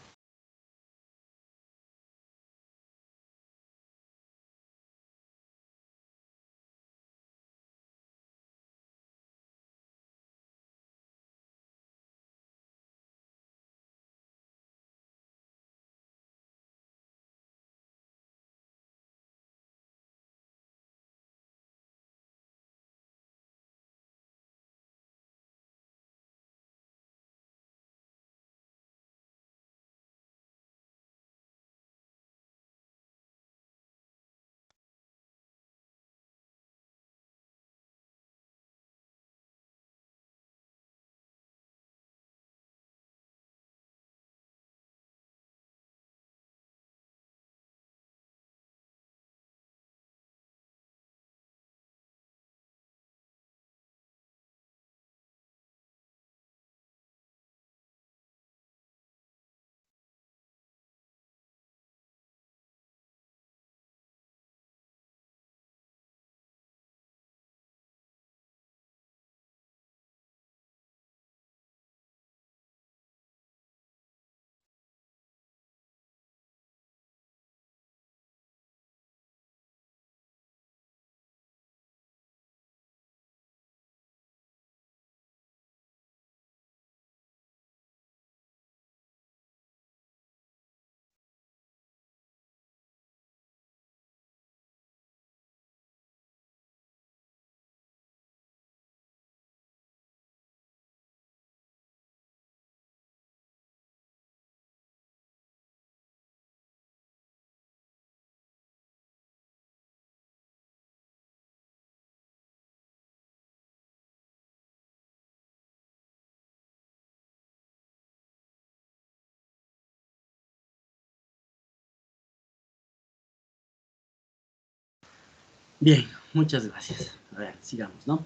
Bien, muchas gracias. A ver, sigamos, ¿no?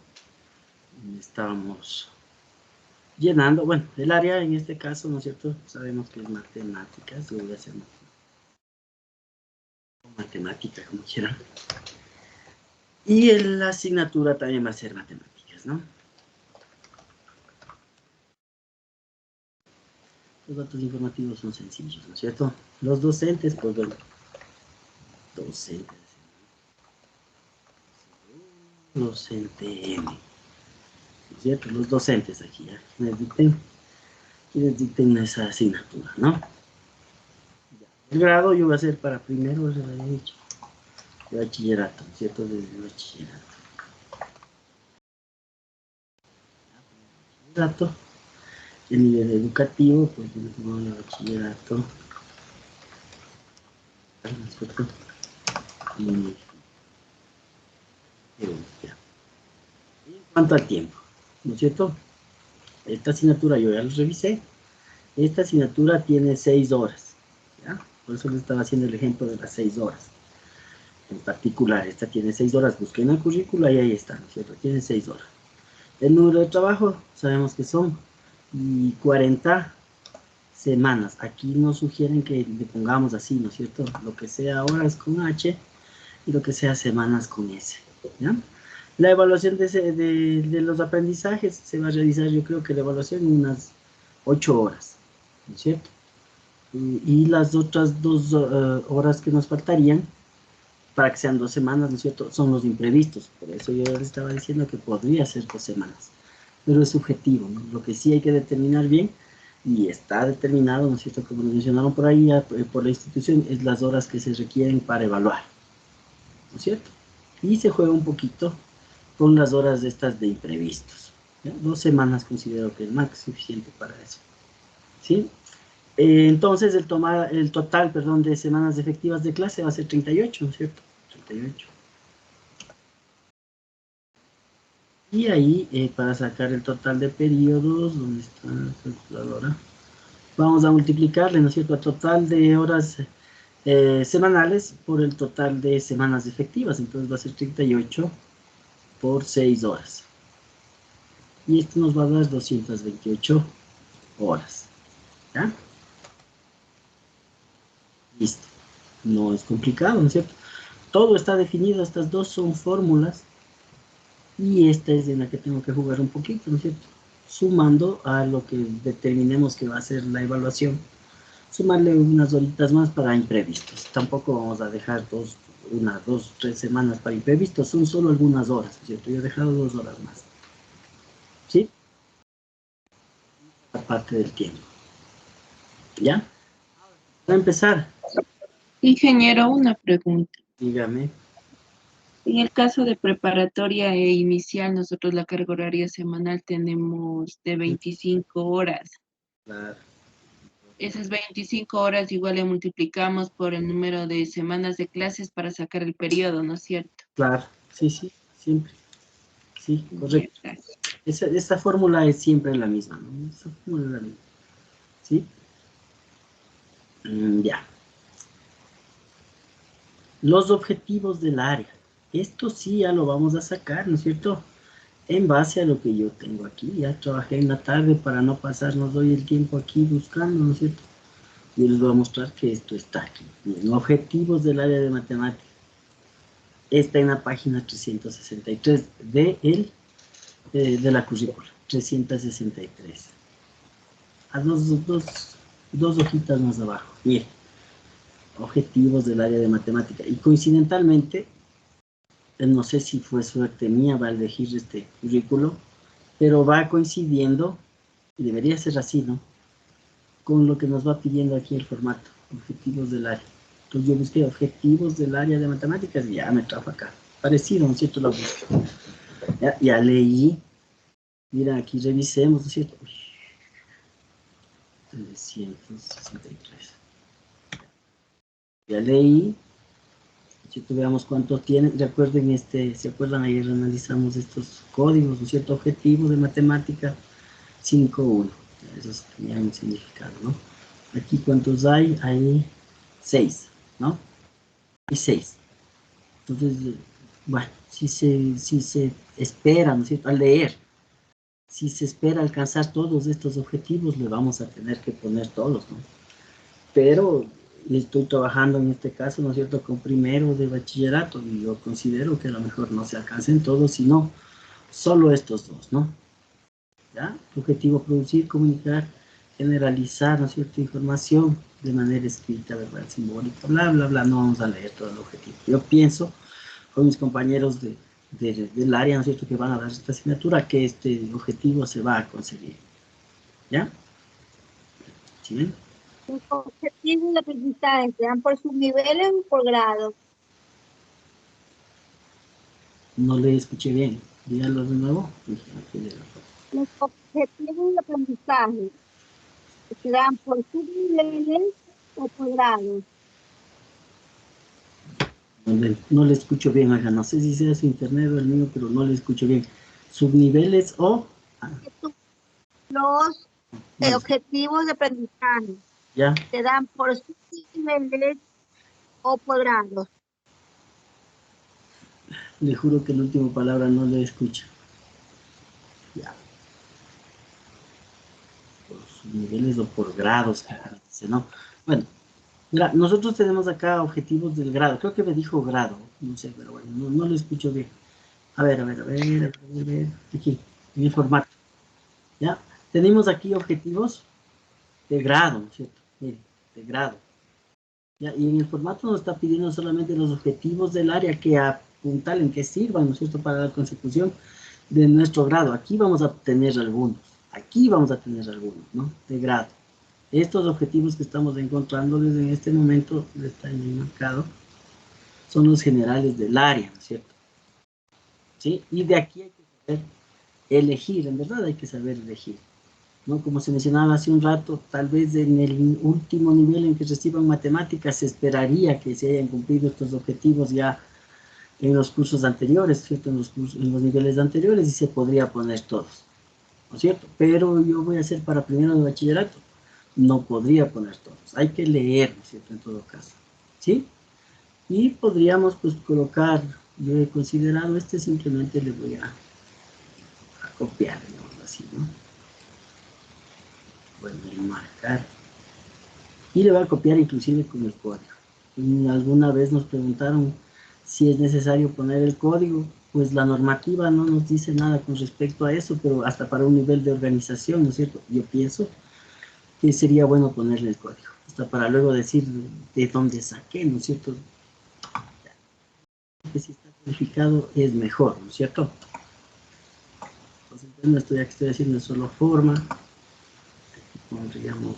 Estábamos llenando, bueno, el área en este caso, ¿no es cierto? Sabemos que es matemáticas, yo voy a hacer matemática, como quieran. Y la asignatura también va a ser matemáticas, ¿no? Los datos informativos son sencillos, ¿no es cierto? Los docentes, pues bueno, docente M, ¿no es cierto? Los docentes aquí, ya, quienes dicten esa asignatura, ¿no? El grado yo voy a hacer para primero, se lo había dicho, de bachillerato, ¿no es cierto? Desde bachillerato. El nivel educativo, pues yo tengo el bachillerato, ¿no es cierto? Y en cuanto al tiempo, ¿no es cierto? Esta asignatura yo ya lo revisé. Esta asignatura tiene 6 horas, ¿ya? Por eso les estaba haciendo el ejemplo de las 6 horas. En particular, esta tiene 6 horas. Busquen el currículo y ahí está, ¿no es cierto? Tiene 6 horas. El número de trabajo, sabemos que son 40 semanas. Aquí nos sugieren que le pongamos así, ¿no es cierto? Lo que sea horas con H y lo que sea semanas con S, ¿ya? La evaluación de los aprendizajes se va a realizar, yo creo que la evaluación en unas 8 horas, ¿no es cierto? Y las otras 2 horas que nos faltarían, para que sean 2 semanas, ¿no es cierto?, son los imprevistos. Por eso yo les estaba diciendo que podría ser 2 semanas. Pero es subjetivo, ¿no? Lo que sí hay que determinar bien, y está determinado, ¿no es cierto?, como lo mencionaron por ahí, por la institución, es las horas que se requieren para evaluar, ¿no es cierto? Y se juega un poquito con las horas estas de imprevistos, ¿ya? 2 semanas considero que es más que suficiente para eso, ¿sí? Entonces el total, perdón, de semanas efectivas de clase va a ser 38, ¿no es cierto? 38. Y ahí, para sacar el total de periodos, ¿dónde está la calculadora? Vamos a multiplicarle, ¿no es cierto?, el total de horas semanales por el total de semanas efectivas. Entonces va a ser 38 por 6 horas. Y esto nos va a dar 228 horas. ¿Ya? Listo. No es complicado, ¿no es cierto? Todo está definido, estas dos son fórmulas. Y esta es en la que tengo que jugar un poquito, ¿no es cierto? Sumando a lo que determinemos que va a ser la evaluación. Sumarle unas horitas más para imprevistos. Tampoco vamos a dejar 2, 3 semanas para imprevistos. Son solo algunas horas, ¿no es cierto? Yo he dejado 2 horas más. ¿Sí? Aparte del tiempo. ¿Ya? Para empezar. Ingeniero, una pregunta. Dígame. En el caso de preparatoria e inicial, nosotros la carga horaria semanal tenemos de 25 horas. Claro. Esas 25 horas igual le multiplicamos por el número de semanas de clases para sacar el periodo, ¿no es cierto? Claro, sí, sí, siempre. Sí, correcto. Gracias. Esta fórmula es siempre la misma, ¿no? Esta fórmula es la misma. ¿Sí? Ya. Los objetivos del área. Esto sí ya lo vamos a sacar, ¿no es cierto? En base a lo que yo tengo aquí. Ya trabajé en la tarde para no pasarnos hoy el tiempo aquí buscando, ¿no es cierto? Y les voy a mostrar que esto está aquí. Bien, objetivos del área de matemáticas. Está en la página 363 de la currícula. 363. A dos hojitas más abajo. Miren. Objetivos del área de matemática. Y coincidentalmente, no sé si fue suerte mía va a elegir este currículo, pero va coincidiendo, y debería ser así, ¿no?, con lo que nos va pidiendo aquí el formato, objetivos del área. Entonces yo busqué objetivos del área de matemáticas y ya me trajo acá. Parecido, ¿no es cierto? Lo busqué. Ya leí. Mira, aquí revisemos, ¿no es cierto? 363. Ya leí. Si veamos cuántos tienen, recuerden, ¿se acuerdan? Ayer analizamos estos códigos, ¿no es cierto? Objetivo de matemática 5.1. Esos tenían un significado, ¿no? Aquí, ¿cuántos hay? Hay 6, ¿no? Hay 6. Entonces, bueno, si se espera, ¿no es cierto?, al leer, si se espera alcanzar todos estos objetivos, le vamos a tener que poner todos, ¿no? Pero estoy trabajando en este caso, ¿no es cierto?, con primero de bachillerato, y yo considero que a lo mejor no se alcancen todos, sino solo estos dos, ¿no? ¿Ya? Objetivo: producir, comunicar, generalizar, ¿no es cierto?, información de manera escrita, verbal, simbólica, bla, bla, bla. No vamos a leer todo el objetivo. Yo pienso con mis compañeros del área, ¿no es cierto?, que van a dar esta asignatura, que este objetivo se va a conseguir. ¿Ya? ¿Sí ven? Los objetivos de aprendizaje se dan por subniveles o por grado. No le escuché bien. Díganlo de nuevo. Los objetivos de aprendizaje se dan por subniveles o por grados. No le escucho bien, oiga. No sé si sea su internet o el mío, pero no le escucho bien. ¿Subniveles o...? Los objetivos de aprendizaje ¿Ya? ¿Te dan por niveles o por grados? Le juro que la última palabra no le escucho. Ya. Por sus niveles o por grados, que dice, ¿no? Bueno, nosotros tenemos acá objetivos del grado. Creo que me dijo grado, no sé, pero bueno, no lo escucho bien. A ver. Aquí, en el formato. ¿Ya? Tenemos aquí objetivos de grado, ¿no es cierto? Miren, de grado. ¿Ya? Y en el formato nos está pidiendo solamente los objetivos del área que apuntalen, que sirvan, ¿no es cierto?, para la consecución de nuestro grado. Aquí vamos a tener algunos, ¿no? De grado. Estos objetivos que estamos encontrándoles en este momento, está en marcado, son los generales del área, ¿no es cierto? ¿Sí? Y de aquí hay que saber elegir, en verdad hay que saber elegir, ¿no? Como se mencionaba hace un rato, tal vez en el último nivel en que reciban matemáticas se esperaría que se hayan cumplido estos objetivos ya en los cursos anteriores, ¿cierto? En los niveles anteriores, y se podría poner todos, ¿no es cierto? Pero yo voy a hacer para primero de bachillerato, no podría poner todos, hay que leer, ¿no es cierto?, en todo caso, ¿sí? Y podríamos pues colocar, yo he considerado simplemente le voy a copiar, digamos así, ¿no? Voy a marcar y le voy a copiar inclusive con el código. Y alguna vez nos preguntaron si es necesario poner el código, pues la normativa no nos dice nada con respecto a eso, pero hasta para un nivel de organización, ¿no es cierto? Yo pienso que sería bueno ponerle el código, hasta para luego decir de dónde saqué, ¿no es cierto? Que si está codificado es mejor, ¿no es cierto? Entonces, bueno, esto ya que estoy haciendo solo forma, pondríamos...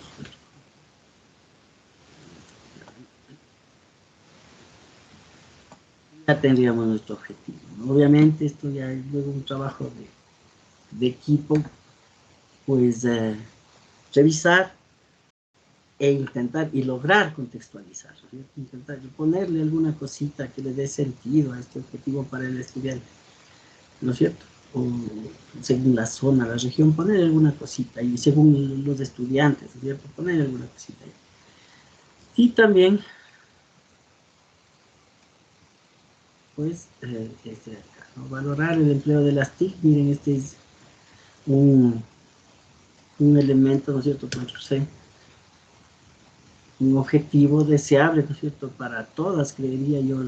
Ya tendríamos nuestro objetivo, ¿no? Obviamente esto ya es luego un trabajo de equipo, pues revisar e intentar y lograr contextualizar, ¿no? Intentar ponerle alguna cosita que le dé sentido a este objetivo para el estudiante, ¿no es cierto? O según la zona, la región, poner alguna cosita, y según los estudiantes, ¿no es cierto?, poner alguna cosita ahí. Y también, pues, acá, ¿no? Valorar el empleo de las TIC. Miren, este es un elemento, ¿no es cierto?, un objetivo deseable, ¿no es cierto?, para todas, creería yo,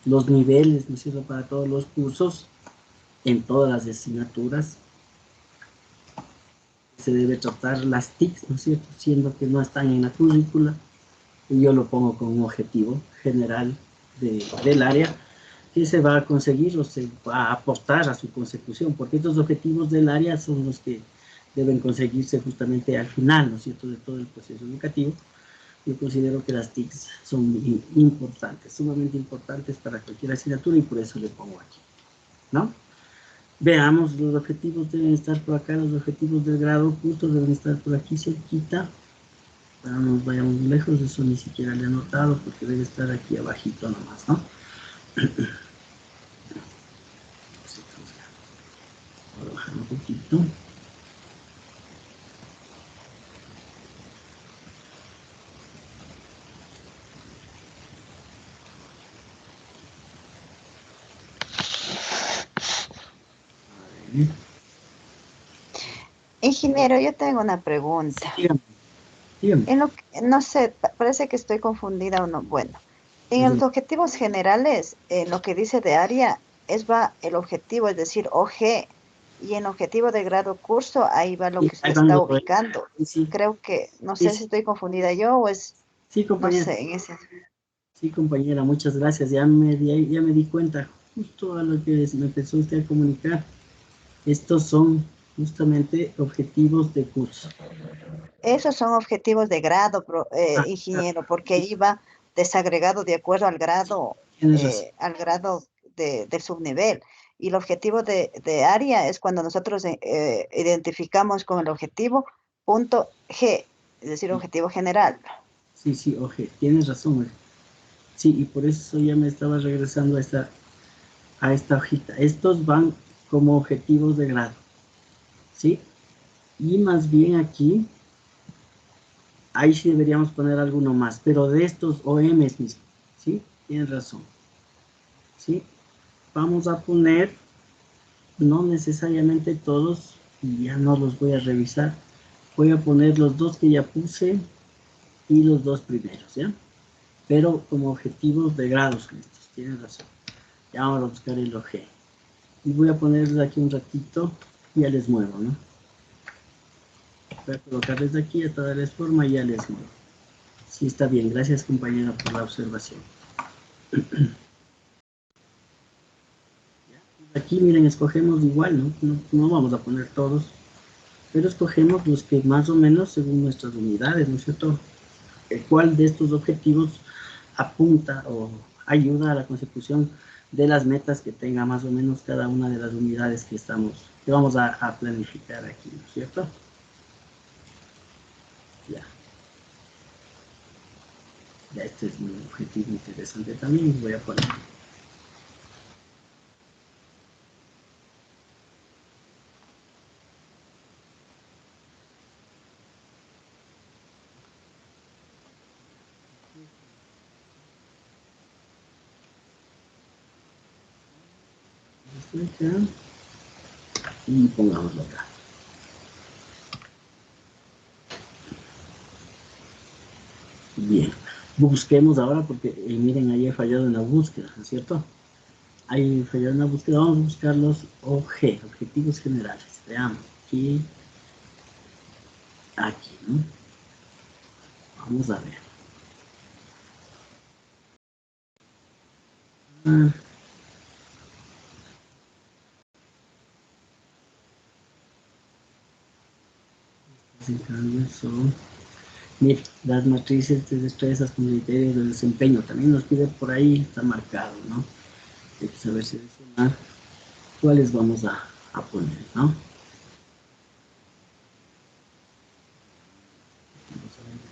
los niveles, ¿no es cierto?, para todos los cursos, en todas las asignaturas. Se debe tratar las TIC, ¿no es cierto?, siendo que no están en la currícula, y yo lo pongo como un objetivo general del área, que se va a conseguir o se va a apostar a su consecución, porque estos objetivos del área son los que deben conseguirse justamente al final, ¿no es cierto?, de todo el proceso educativo. Yo considero que las TICs son importantes, sumamente importantes para cualquier asignatura, y por eso le pongo aquí, ¿no? Veamos, los objetivos deben estar por acá, los objetivos del grado justos deben estar por aquí cerquita. No nos vayamos lejos, eso ni siquiera le he anotado porque debe estar aquí abajito nomás, ¿no? Voy a bajar un poquito. Ingeniero, yo tengo una pregunta. Dígame, dígame. En lo que, no sé, parece que estoy confundida o no. Bueno, en los objetivos generales, lo que dice de área, va el objetivo, es decir, OG, y en objetivo de grado curso, ahí va lo Sí, que usted ahí van está los ubicando. sí, Creo que, no sí, sé si estoy confundida yo o es, sí, no compañera. sé, en ese... Sí, compañera, muchas gracias. Ya me di cuenta justo a lo que me empezó usted a comunicar. Estos son justamente objetivos de curso. Esos son objetivos de grado, Ah, ingeniero, porque ahí va desagregado de acuerdo tienes razón. al grado de subnivel. Y el objetivo de área es cuando nosotros identificamos con el objetivo punto G, es decir, objetivo general. Sí, sí, oje, tienes razón. Oje. Sí, y por eso ya me estaba regresando a esta hojita. Estos van como objetivos de grado, ¿sí? Y más bien aquí Ahí sí deberíamos poner alguno más, pero de estos OMs mismos, ¿sí? Tienes razón. ¿Sí? Vamos a poner, no necesariamente todos, y ya no los voy a revisar. Voy a poner los dos que ya puse y los dos primeros, ¿ya? Pero como objetivos de grados, estos, tienes razón. Ya vamos a buscar el OG. Y voy a ponerles aquí un ratito y ya les muevo, ¿no? Voy a colocarles de aquí hasta darles forma y ya les muevo. Sí, está bien. Gracias, compañera, por la observación. Aquí, miren, escogemos igual, ¿no? No vamos a poner todos, pero escogemos los que más o menos según nuestras unidades, ¿no es cierto? ¿Cuál de estos objetivos apunta o ayuda a la consecución de las metas que tenga más o menos cada una de las unidades que vamos a planificar aquí, ¿no es cierto? Ya. Ya este es un objetivo interesante también, voy a poner. Esto acá. Y pongámoslo acá. Bien, busquemos ahora porque miren, ahí he fallado en la búsqueda, ¿no es cierto? Ahí he fallado en la búsqueda, vamos a buscar los objetivos generales. Veamos, aquí, ¿no? Vamos a ver. En cambio son, mire, las matrices de destrezas con criterios de desempeño, también nos pide por ahí, está marcado, ¿no? Hay que saber seleccionar cuáles vamos a poner, ¿no? Vamos a ver.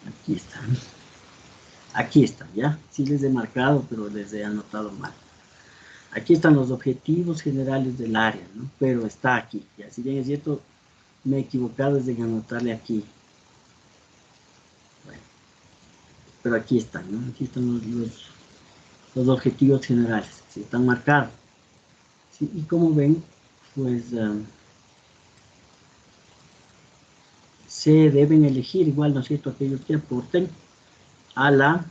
Aquí están. Aquí están, ¿ya? Sí les he marcado, pero les he anotado mal. Aquí están los objetivos generales del área, ¿no? Pero está aquí. Ya, si bien es cierto, me he equivocado desde anotarle aquí. Bueno, pero aquí están, ¿no? Aquí están los objetivos generales, ¿sí? Están marcados. ¿Sí? Y como ven, pues se deben elegir igual, ¿no es cierto?, aquellos que aporten a la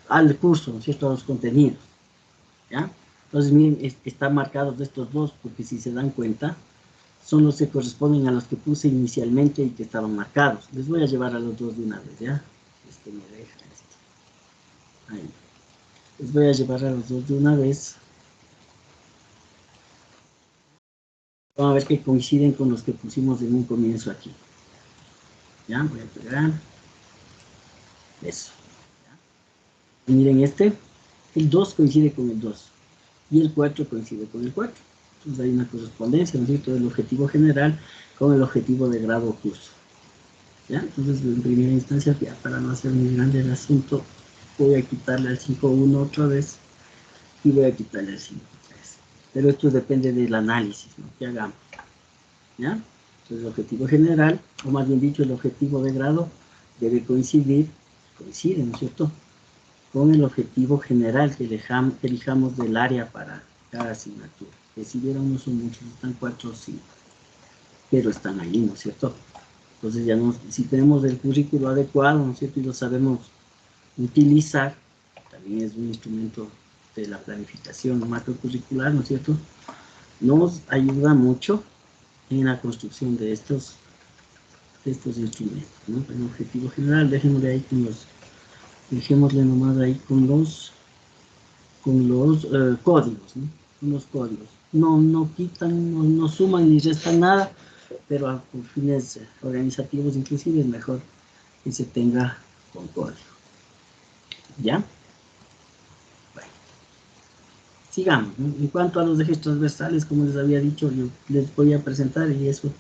al curso, ¿no es cierto?, a los contenidos, ¿ya? Entonces, miren, están marcados estos dos, porque si se dan cuenta, son los que corresponden a los que puse inicialmente y que estaban marcados. Les voy a llevar a los dos de una vez, ¿ya? Me deja esto. Ahí. Les voy a llevar a los dos de una vez. Vamos a ver que coinciden con los que pusimos en un comienzo aquí. Ya, voy a pegar. Eso. ¿Ya? Y miren el 2 coincide con el 2. Y el 4 coincide con el 4. Entonces hay una correspondencia, ¿no es cierto?, del objetivo general con el objetivo de grado o curso. ¿Ya? Entonces, en primera instancia, ya para no hacer muy grande el asunto, voy a quitarle al 5.1 otra vez y voy a quitarle al 5.3. Pero esto depende del análisis, ¿no?, que hagamos. ¿Ya? Entonces, el objetivo general, o más bien dicho, el objetivo de grado, debe coincide, ¿no es cierto?, con el objetivo general que elijamos del área para cada asignatura. Que si vieron, no son muchos, están 4 o 5, pero están ahí, ¿no es cierto? Entonces ya si tenemos el currículo adecuado, ¿no es cierto?, y lo sabemos utilizar, también es un instrumento de la planificación macrocurricular, ¿no es cierto?, nos ayuda mucho en la construcción de estos instrumentos, ¿no? El objetivo general, dejémosle ahí dejémosle nomás ahí con los códigos, ¿no? Con los códigos. No quitan, no suman ni restan nada, pero por fines organizativos inclusive es mejor que se tenga con código. ¿Ya? Bueno. sigamos, ¿no? En cuanto a los ejes transversales, como les había dicho, yo les voy a presentar y eso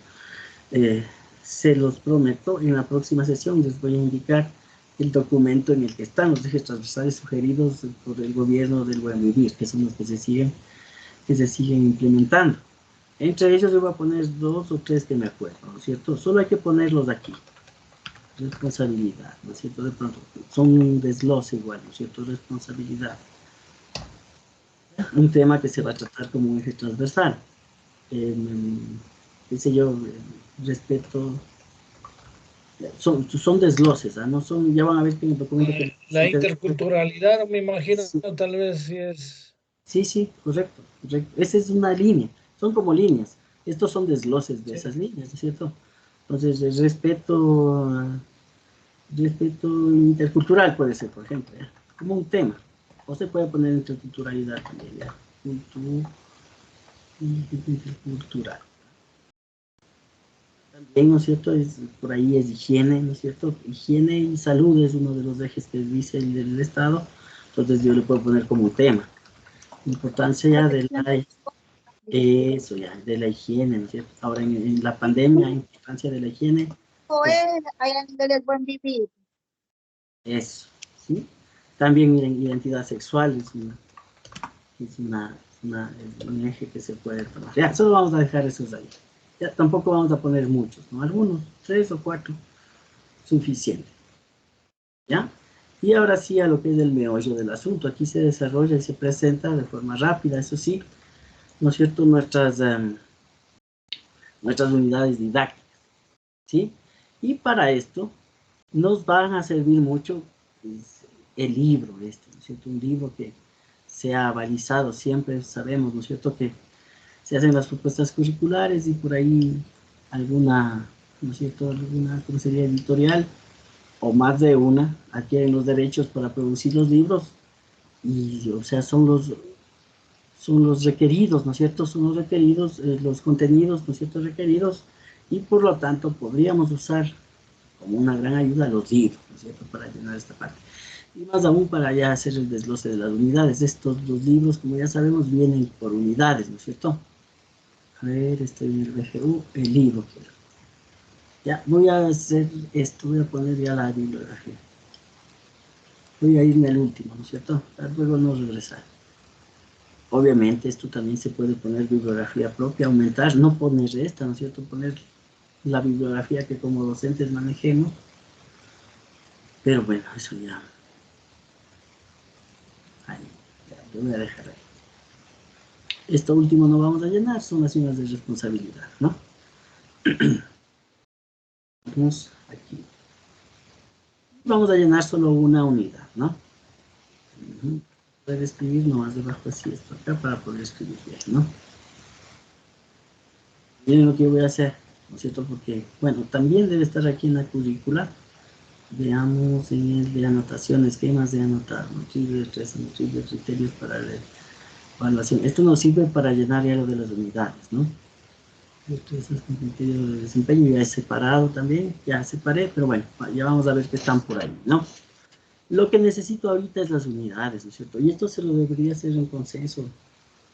se los prometo. En la próxima sesión les voy a indicar el documento en el que están los ejes transversales sugeridos por el gobierno del buen vivir, que son los que se siguen implementando. Entre ellos yo voy a poner 2 o 3 que me acuerdo, ¿no es cierto? Solo hay que ponerlos aquí. Responsabilidad, ¿no es cierto? De pronto, son un desglose igual, ¿no es cierto? Responsabilidad. Un tema que se va a tratar como un eje transversal. Qué sé yo, respeto. Son desgloses, ¿ah? No son, ya van a ver que en el documento... La interculturalidad, me imagino, sí. tal vez sí es... Sí, correcto. Esa es una línea, son como líneas. Estos son desgloses de esas líneas, ¿no es cierto? Entonces, el respeto intercultural puede ser, por ejemplo, ¿ya? Como un tema. O se puede poner interculturalidad también, ¿ya? Intercultural. También, ¿no es cierto? Por ahí es higiene, ¿no es cierto? Higiene y salud es uno de los ejes que dice el Estado. Entonces yo le puedo poner como un tema. Importancia de la higiene, ¿no es cierto? Ahora en la pandemia, importancia de la higiene. Pues, hay a nivel del buen vivir. Eso, ¿sí? También identidad sexual es un eje que se puede tomar. Ya, solo vamos a dejar esos ahí. Ya, tampoco vamos a poner muchos, ¿no? Algunos, 3 o 4, suficiente. ¿Ya? Y ahora sí a lo que es el meollo del asunto. Aquí se desarrolla y se presenta de forma rápida, eso sí, ¿no es cierto? Nuestras unidades didácticas, ¿sí? Y para esto nos van a servir mucho pues, el libro ¿no es cierto? Un libro que sea balizado, siempre sabemos, ¿no es cierto?, que se hacen las propuestas curriculares y por ahí alguna, ¿no es cierto?, alguna, ¿cómo sería?, editorial, o más de una, adquieren los derechos para producir los libros y, o sea, son los requeridos, ¿no es cierto?, son los requeridos, los contenidos, ¿no es cierto?, requeridos, y por lo tanto podríamos usar como una gran ayuda los libros, ¿no es cierto?, para llenar esta parte. Y más aún para ya hacer el desglose de las unidades. Estos dos libros, como ya sabemos, vienen por unidades, ¿no es cierto? A ver, estoy en el BGU, el libro. Ya, voy a hacer esto, voy a poner ya la bibliografía. Voy a irme al último, ¿no es cierto? Para luego no regresar. Obviamente esto también se puede poner bibliografía propia, aumentar, no poner esta, ¿no es cierto? Poner la bibliografía que como docentes manejemos. Pero bueno, eso ya... Ahí, ya, yo voy a dejar ahí. Esto último no vamos a llenar, son las unidades de responsabilidad, ¿no? Vamos aquí. Vamos a llenar solo una unidad, ¿no? Poder escribir nomás debajo así esto acá para poder escribir bien, ¿no? Miren lo que yo voy a hacer, ¿no es cierto? Porque, bueno, también debe estar aquí en la currícula. Veamos en el de anotación, esquemas de anotar, motivos, criterios para la evaluación. Esto nos sirve para llenar ya lo de las unidades, ¿no? Esto es el criterio de desempeño, ya es separado también, ya separé, pero bueno, ya vamos a ver que están por ahí, ¿no? Lo que necesito ahorita es las unidades, ¿no es cierto? Y esto se lo debería hacer en consenso,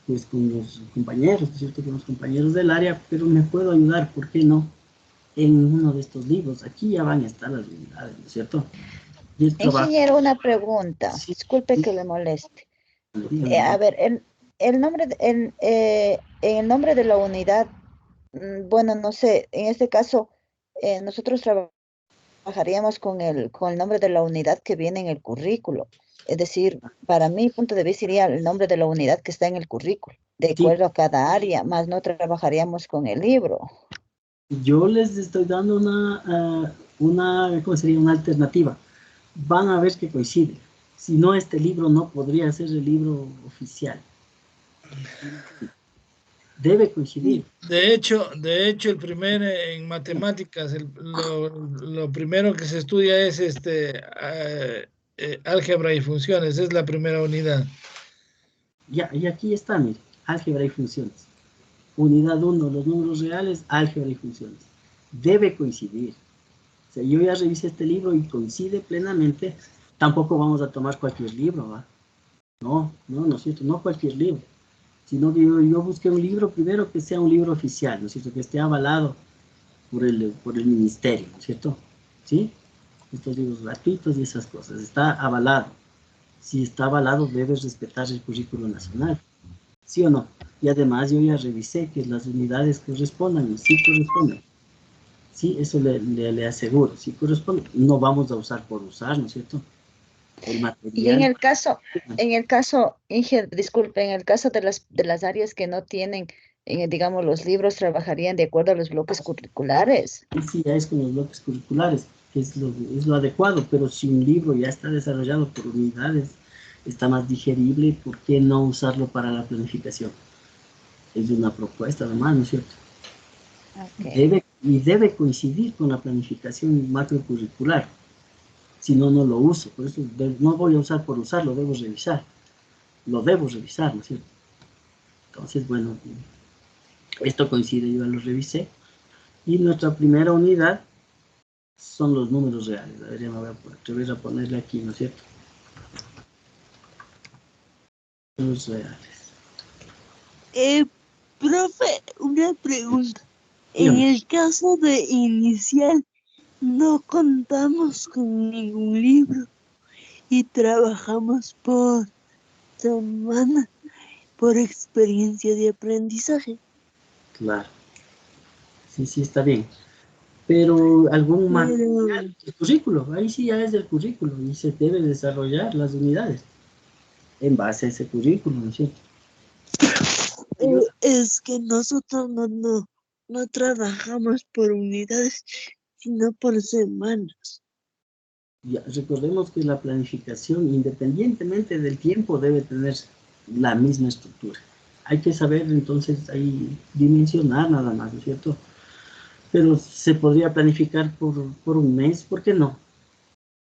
pues, con los compañeros, ¿no es cierto? Con los compañeros del área, pero me puedo ayudar, ¿por qué no? En uno de estos libros, aquí ya van a estar las unidades, ¿no es cierto? Y el trabajo... Ingeniero, una pregunta, Sí, disculpe sí. que le moleste. Dígame. A ver, el nombre, en el nombre de la unidad, bueno, no sé, en este caso, nosotros trabajaríamos con el nombre de la unidad que viene en el currículo. Es decir, para mi punto de vista iría el nombre de la unidad que está en el currículo, de Sí. acuerdo a cada área, más no trabajaríamos con el libro. Yo les estoy dando ¿cómo sería? Una alternativa. Van a ver que coincide. Si no, este libro no podría ser el libro oficial. Debe coincidir. De hecho, el primer en matemáticas, lo primero que se estudia es álgebra y funciones, es la primera unidad. Ya, y aquí está, mire, álgebra y funciones. Unidad 1, los números reales, álgebra y funciones. Debe coincidir. O sea, yo ya revisé este libro y coincide plenamente. Tampoco vamos a tomar cualquier libro, ¿va? No es cierto, no cualquier libro. sino que yo busqué un libro primero que sea un libro oficial, ¿no es cierto? Que esté avalado por el ministerio, ¿no es cierto? ¿Sí? Estos libros gratuitos y esas cosas, está avalado. Si está avalado, debes respetar el currículo nacional, ¿sí o no? Y además yo ya revisé que las unidades correspondan, y sí corresponden. Sí, eso le aseguro, si corresponde, no vamos a usar por usar, ¿no es cierto? El material. Y en el caso, Inge, disculpe, en el caso de las áreas que no tienen, digamos, los libros trabajarían de acuerdo a los bloques curriculares. Sí, ya es con los bloques curriculares, que es lo adecuado, pero si un libro ya está desarrollado por unidades, está más digerible, ¿por qué no usarlo para la planificación? Es una propuesta además, ¿no es cierto? Okay. Debe coincidir con la planificación macrocurricular, si no, no lo uso, por eso no voy a usar por usar, lo debo revisar, ¿no es cierto? Entonces, bueno, esto coincide, yo ya lo revisé, y nuestra primera unidad son los números reales. A ver, ya me voy a atrever a ponerle aquí, ¿no es cierto? Números reales. Profe, una pregunta. En Dígame. el caso de inicial, no contamos con ningún libro y trabajamos por semana, por experiencia de aprendizaje. Claro. Sí, está bien. Pero algún material, el currículo, ahí sí ya es del currículo y se debe desarrollar las unidades en base a ese currículo, ¿no es cierto? Es que nosotros no trabajamos por unidades, sino por semanas. Ya, recordemos que la planificación, independientemente del tiempo, debe tener la misma estructura. Hay que saber entonces ahí dimensionar nada más, ¿no es cierto? Pero se podría planificar por un mes, ¿por qué no?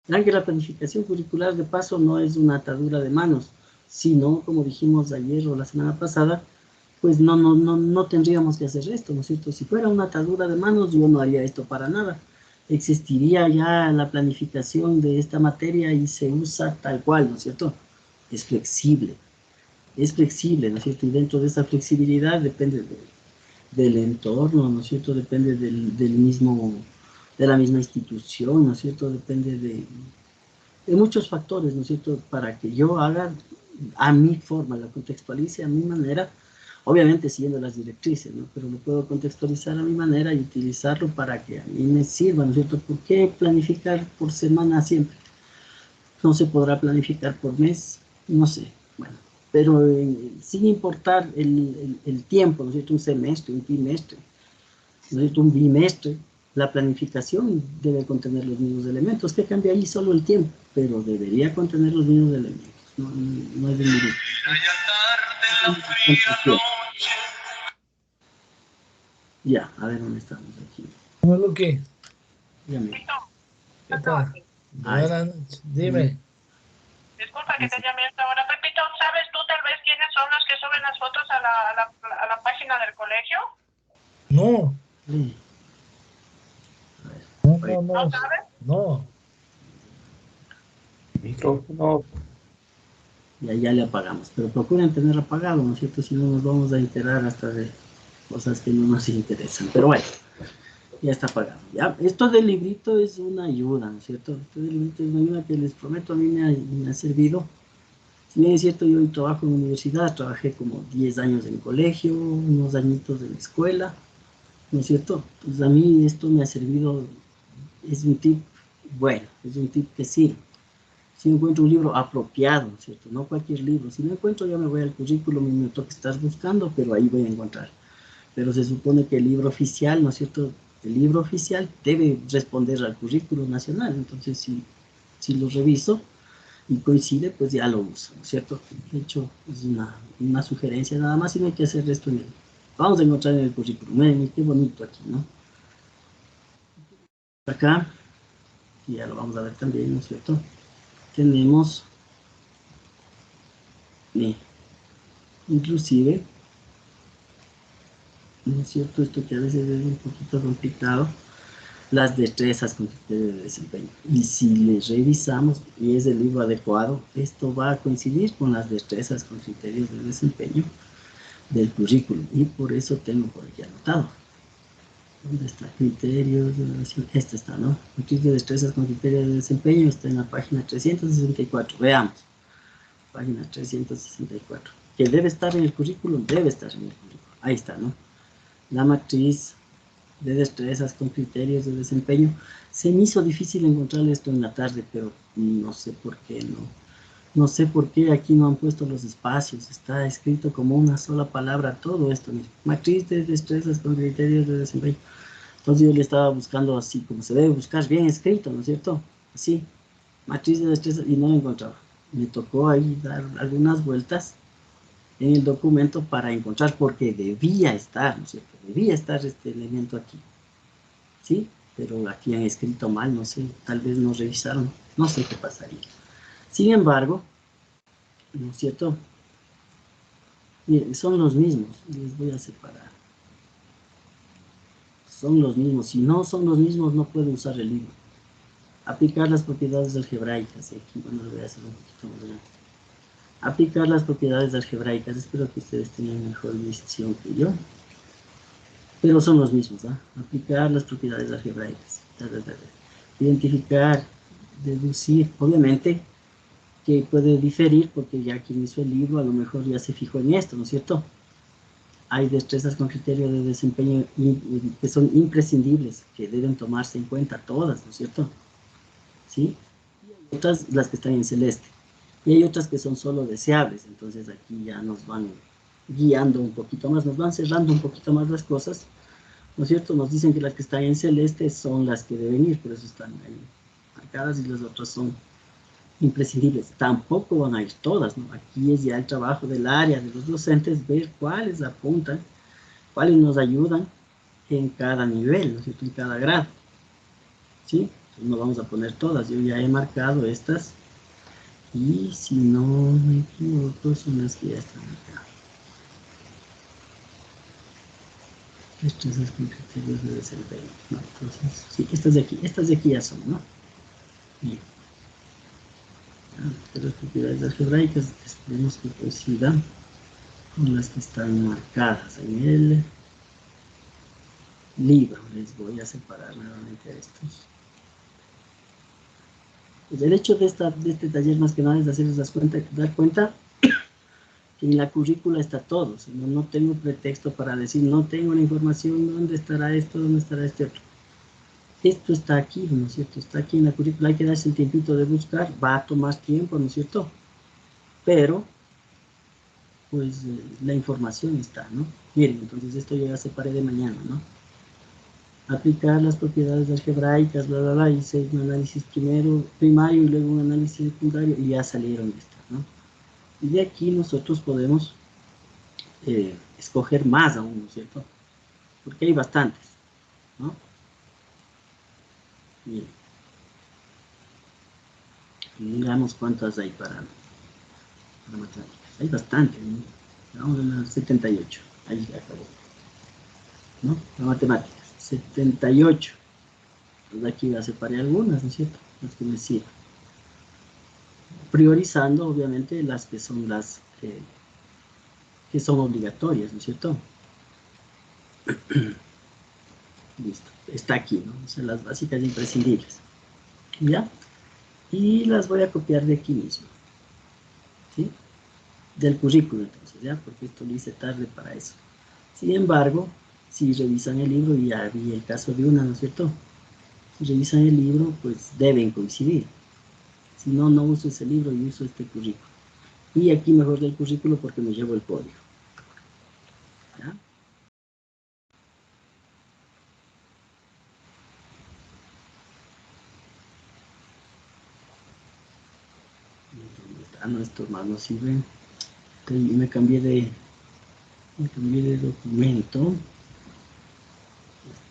Ya que la planificación curricular de paso no es una atadura de manos, sino, como dijimos ayer o la semana pasada, pues no tendríamos que hacer esto, ¿no es cierto? Si fuera una atadura de manos, yo no haría esto para nada. Existiría ya la planificación de esta materia y se usa tal cual, ¿no es cierto? Es flexible, ¿no es cierto? Y dentro de esa flexibilidad depende del entorno, ¿no es cierto? Depende de la misma institución, ¿no es cierto? Depende de muchos factores, ¿no es cierto? Para que yo haga a mi forma, la contextualice a mi manera, obviamente siguiendo las directrices, ¿no? Pero lo puedo contextualizar a mi manera y utilizarlo para que a mí me sirva, ¿no es cierto? ¿Por qué planificar por semana siempre? No se podrá planificar por mes, no sé, bueno, pero sin importar el tiempo, ¿no es cierto? Un semestre, un trimestre, ¿no es cierto? Un bimestre, la planificación debe contener los mismos elementos, que cambia ahí solo el tiempo, pero debería contener los mismos elementos, no es de mi gusto. Ya, a ver dónde estamos aquí. ¿Cómo qué? Dígame. ¿Qué tal? Buenas noches. Dime. Disculpa que te llame hasta ahora. Pepito, ¿sabes tú tal vez quiénes son los que suben las fotos a la página del colegio? No. Sí. ¿No sabes? No. Micrófono. Ya le apagamos, pero procuren tener apagado, ¿no es cierto? Si no nos vamos a enterar hasta de cosas que no nos interesan. Pero bueno, ya está apagado. Ya, esto del librito es una ayuda, ¿no es cierto? Esto del librito es una ayuda que les prometo a mí me ha servido. Si bien es cierto, yo hoy trabajo en universidad, trabajé como 10 años en colegio, unos añitos en escuela, ¿no es cierto? Pues a mí esto me ha servido, es un tip bueno, es un tip que sirve. Si encuentro un libro apropiado, ¿cierto? No cualquier libro. Si no encuentro, ya me voy al currículum y me toca estar buscando, pero ahí voy a encontrar. Pero se supone que el libro oficial, ¿no es cierto? El libro oficial debe responder al currículum nacional. Entonces, si lo reviso y coincide, pues ya lo uso, ¿no es cierto? De hecho, es una sugerencia nada más y no hay que hacer esto en el... Vamos a encontrar en el currículum. Miren, qué bonito aquí, ¿no? Acá, y ya lo vamos a ver también, ¿no es cierto? Tenemos, inclusive, ¿no es cierto? Esto que a veces es un poquito complicado, las destrezas con criterio de desempeño. Y si les revisamos y es el libro adecuado, esto va a coincidir con las destrezas con criterios de desempeño. del currículum, y por eso tengo por aquí anotado. ¿Dónde está? Criterios de evaluación. Este está, ¿no? Matriz de destrezas con criterios de desempeño está en la página 364. Veamos. Página 364. Que debe estar en el currículum, debe estar en el currículum. Ahí está, ¿no? La matriz de destrezas con criterios de desempeño. Se me hizo difícil encontrar esto en la tarde, pero no sé por qué no. No sé por qué aquí no han puesto los espacios. Está escrito como una sola palabra todo esto. Matriz de destrezas con criterios de desempeño. Entonces yo le estaba buscando así, como se debe buscar, bien escrito, ¿no es cierto? Así, matriz de destrezas, y no lo encontraba. Me tocó ahí dar algunas vueltas en el documento para encontrar, porque debía estar, ¿no es cierto? Debía estar este elemento aquí, ¿sí? Pero aquí han escrito mal, no sé, tal vez no revisaron, no sé qué pasaría. Sin embargo, ¿no es cierto? Miren, son los mismos, les voy a separar. Son los mismos, si no son los mismos no puedo usar el libro. Aplicar las propiedades algebraicas, aquí, bueno, lo voy a hacer un poquito más grande. Aplicar las propiedades algebraicas, espero que ustedes tengan mejor visión que yo. Pero son los mismos, ¿ah? Aplicar las propiedades algebraicas. Identificar, deducir, obviamente que puede diferir porque ya quien hizo el libro a lo mejor ya se fijó en esto, ¿no es cierto? Hay destrezas con criterio de desempeño que son imprescindibles, que deben tomarse en cuenta todas, ¿no es cierto? ¿Sí? Y hay otras, las que están en celeste. Y hay otras que son solo deseables, entonces aquí ya nos van guiando un poquito más, nos van cerrando un poquito más las cosas, ¿no es cierto? Nos dicen que las que están en celeste son las que deben ir, por eso están ahí marcadas, y las otras son imprescindibles. Tampoco van a ir todas, ¿no? Aquí es ya el trabajo del área, de los docentes, ver cuáles apuntan, cuáles nos ayudan en cada nivel, ¿no es cierto? En cada grado, ¿sí? Entonces no vamos a poner todas, yo ya he marcado estas, y si no me equivoco, son las que ya están acá. Destrezas con criterios de desempeño, ¿no? Entonces, sí, estas de aquí ya son, ¿no? Bien. Las propiedades algebraicas, esperemos que coincidan con las que están marcadas en el libro. Les voy a separar nuevamente a estos. Pues el hecho de este taller más que nada es hacerles dar cuenta que en la currícula está todo. O sea, no tengo pretexto para decir, no tengo la información, ¿dónde estará esto? ¿Dónde estará este otro? Esto está aquí, ¿no es cierto? Está aquí en la currícula, hay que darse el tiempito de buscar, va a tomar tiempo, ¿no es cierto? Pero, pues, la información está, ¿no? Miren, entonces esto yo ya separé de mañana, ¿no? Aplicar las propiedades algebraicas, bla, bla, bla, hice un análisis primario y luego un análisis secundario y ya salieron estas, ¿no? Y de aquí nosotros podemos escoger más aún, ¿no es cierto? Porque hay bastantes, ¿no? Miren. Miramos cuántas hay para matemáticas. Hay bastantes, ¿no? Vamos a las 78. Ahí acabó. ¿No? Para matemáticas. 78. Entonces aquí ya separé algunas, ¿no es cierto? Las que me sirven. Priorizando, obviamente, las que son las que son obligatorias, ¿no es cierto? Listo. Está aquí, ¿no? O sea, las básicas imprescindibles. ¿Ya? Y las voy a copiar de aquí mismo. ¿Sí? Del currículo, entonces, ¿ya? Porque esto lo hice tarde para eso. Sin embargo, si revisan el libro, y ya vi el caso de una, ¿no es cierto? Si revisan el libro, pues deben coincidir. Si no, no uso ese libro y uso este currículo. Y aquí mejor del currículo porque me llevo el código. ¿Ya? No, esto más no sirve. Me cambié de documento.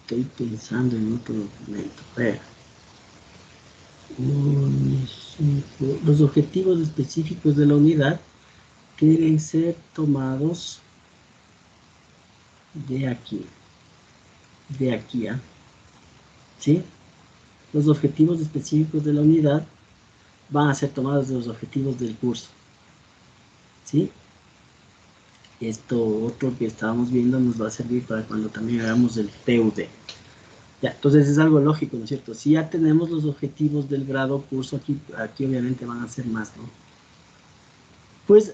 Estoy pensando en otro documento. Los objetivos específicos de la unidad deben ser tomados de aquí. De aquí, ¿ah? ¿Sí? Los objetivos específicos de la unidad van a ser tomados de los objetivos del curso. ¿Sí? Esto otro que estábamos viendo nos va a servir para cuando también hagamos el TUD. Ya, entonces es algo lógico, ¿no es cierto? Si ya tenemos los objetivos del grado curso, aquí obviamente van a ser más, ¿no? Pues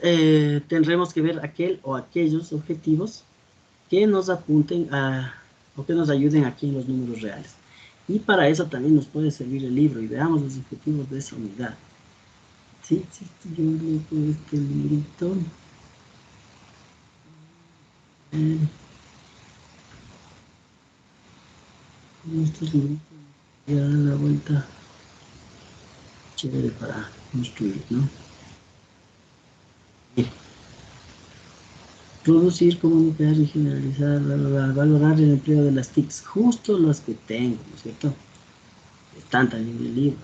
tendremos que ver aquel o aquellos objetivos que nos apunten o que nos ayuden aquí en los números reales. Y para eso también nos puede servir el libro y veamos los objetivos de esa unidad. Sí, yo leo este librito. Estos libritos ya dan la vuelta chévere para construir, ¿no? Bien. Producir, comunicar y generalizar, valorar el empleo de las TICs, justo las que tengo, ¿no es cierto? Están también en el libro.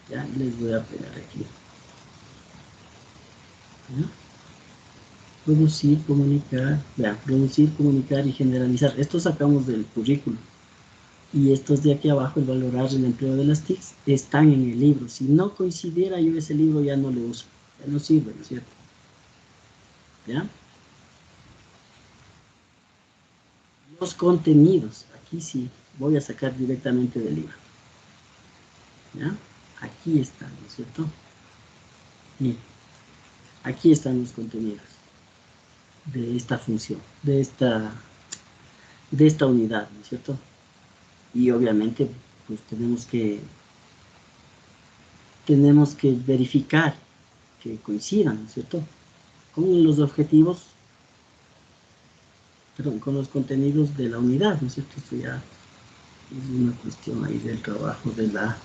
Ya les voy a pegar aquí. ¿Ya? Producir, comunicar, vean, producir, comunicar y generalizar. Esto sacamos del currículum. Y estos de aquí abajo, el valorar el empleo de las TICs, están en el libro. Si no coincidiera yo ese libro, ya no lo uso. Ya no sirve, ¿no es cierto? ¿Ya? Los contenidos. Aquí sí, voy a sacar directamente del libro. ¿Ya? Aquí están, ¿no es cierto? Bien. Aquí están los contenidos de esta función, de esta unidad, ¿no es cierto? Y obviamente, pues tenemos que verificar que coincidan, ¿no es cierto? Con los objetivos, perdón, con los contenidos de la unidad, ¿no es cierto? Esto ya es una cuestión ahí del trabajo de la...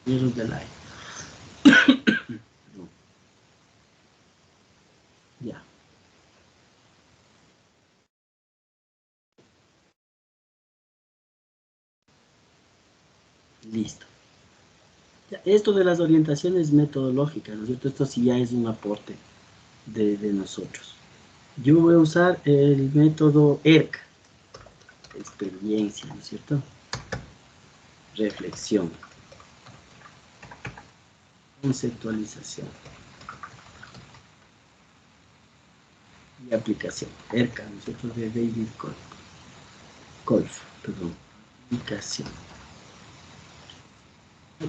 del aire. Ya. Listo. Ya, esto de las orientaciones metodológicas, ¿no es cierto? Esto sí ya es un aporte de nosotros. Yo voy a usar el método ERC, experiencia, ¿no es cierto? Reflexión, conceptualización y aplicación. ERCA, ¿no es cierto? De David Kolff, perdón. Aplicación.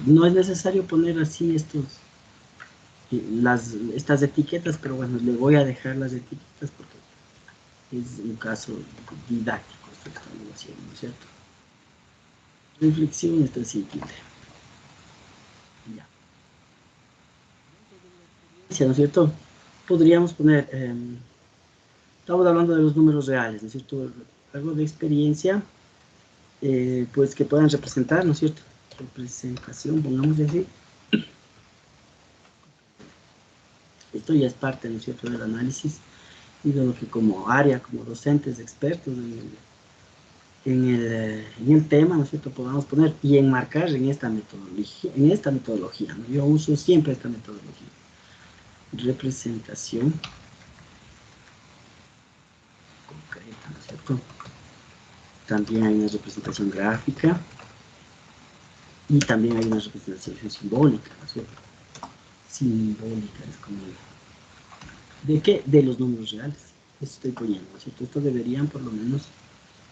No es necesario poner así estas etiquetas, pero bueno, le voy a dejar las etiquetas porque es un caso didáctico esto que estamos haciendo, ¿no es cierto? Reflexión está simple. Ya. ¿No es cierto? Podríamos poner, estamos hablando de los números reales, ¿no es cierto? Algo de experiencia, pues que puedan representar, ¿no es cierto? Representación, pongamos así. Esto ya es parte, ¿no es cierto?, del análisis y de lo que como área, como docentes, expertos en el tema, ¿no es cierto?, podamos poner y enmarcar en esta metodología, ¿no? Yo uso siempre esta metodología. Representación concreta, ¿no es cierto? También hay una representación gráfica y también hay una representación simbólica, ¿no es cierto? Simbólica es como... ¿De qué? De los números reales. Eso estoy poniendo, ¿no es cierto? Esto deberían por lo menos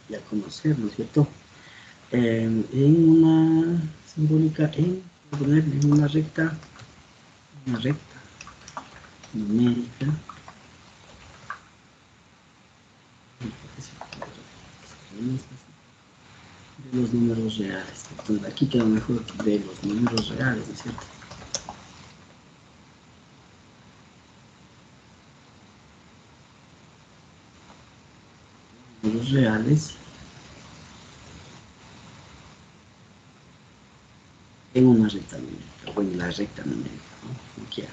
ya conocer, ¿no es cierto? En una simbólica, en una recta numérica, de los números reales. Entonces aquí queda mejor de los números reales, ¿no es cierto? Números reales en una recta numérica, o en la recta numérica, ¿no? Como quiera.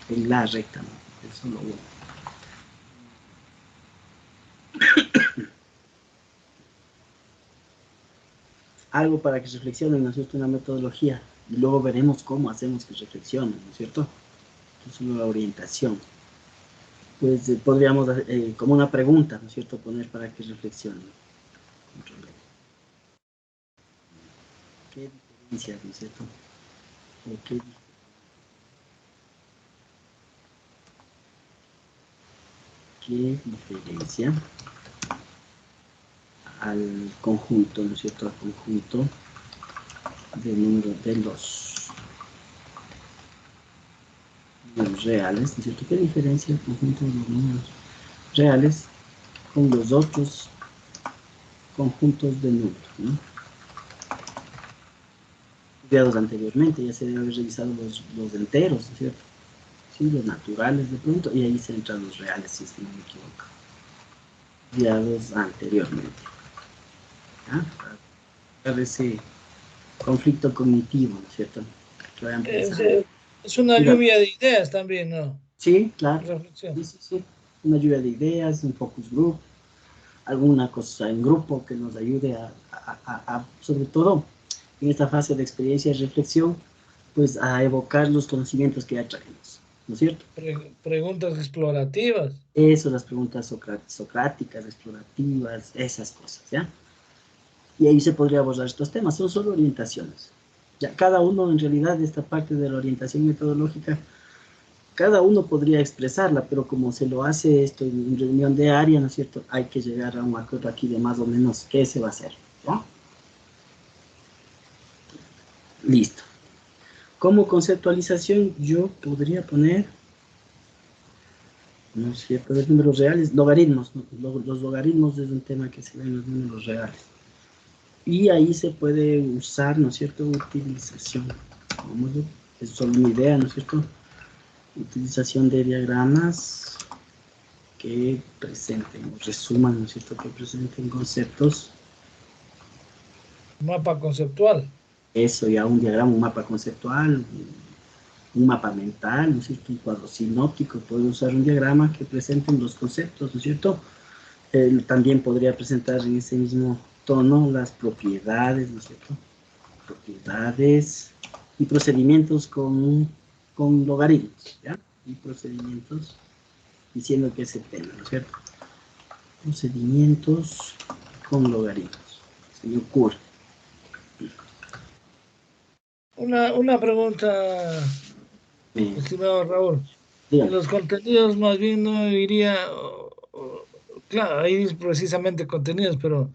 En la recta numérica, es solo uno. Algo para que reflexionen, ¿no es cierto?, una metodología, y luego veremos cómo hacemos que reflexionen, ¿no es cierto? Es una orientación. Pues podríamos, como una pregunta, ¿no es cierto?, poner para que reflexionen. ¿Qué diferencias, ¿no es cierto? ¿O qué diferencias que diferencia al conjunto, ¿no es cierto? Al conjunto de números de los reales, ¿no es cierto? ¿Qué diferencia el conjunto de los números reales con los otros conjuntos de números, ¿no? Estudiados anteriormente, ya se debe haber revisado los enteros, ¿no es cierto? Sí, los naturales de pronto, y ahí se entran los reales, si es que no me equivoco. Estudiados anteriormente. ¿Ah? Para ese conflicto cognitivo, ¿no es cierto? Que vayan pensando. Es una Mira. lluvia de ideas también, ¿no? Sí, claro. Reflexión. Sí. Una lluvia de ideas, un focus group, alguna cosa en grupo que nos ayude a sobre todo en esta fase de experiencia y reflexión, pues a evocar los conocimientos que ya traemos, ¿no es cierto? Preguntas explorativas. Eso, las preguntas socráticas, explorativas, esas cosas, ¿ya? Y ahí se podría abordar estos temas, son solo orientaciones. Ya cada uno, en realidad, de esta parte de la orientación metodológica, cada uno podría expresarla, pero como se lo hace esto en reunión de área, ¿no es cierto? Hay que llegar a un acuerdo aquí de más o menos qué se va a hacer, ¿ya? Listo. Como conceptualización, yo podría poner, ¿no es cierto?, de números reales, logaritmos, ¿no? Los logaritmos es un tema que se ve en los números reales. Y ahí se puede usar, ¿no es cierto?, utilización. Es solo una idea, ¿no es cierto? Utilización de diagramas que presenten, o resuman, ¿no es cierto?, que presenten conceptos. Mapa conceptual. Eso, ya un diagrama, un mapa conceptual, un mapa mental, ¿no es cierto?, un cuadro sinóptico, puede usar un diagrama que presenten los conceptos, ¿no es cierto? También podría presentar en ese mismo tono las propiedades, ¿no es cierto? Propiedades y procedimientos con logaritmos, ¿ya? Y procedimientos diciendo que es el tema, ¿no es cierto? Procedimientos con logaritmos, se me ocurre. Una pregunta, estimado Raúl. Dígame. En los contenidos más bien no iría, claro, ahí precisamente contenidos, pero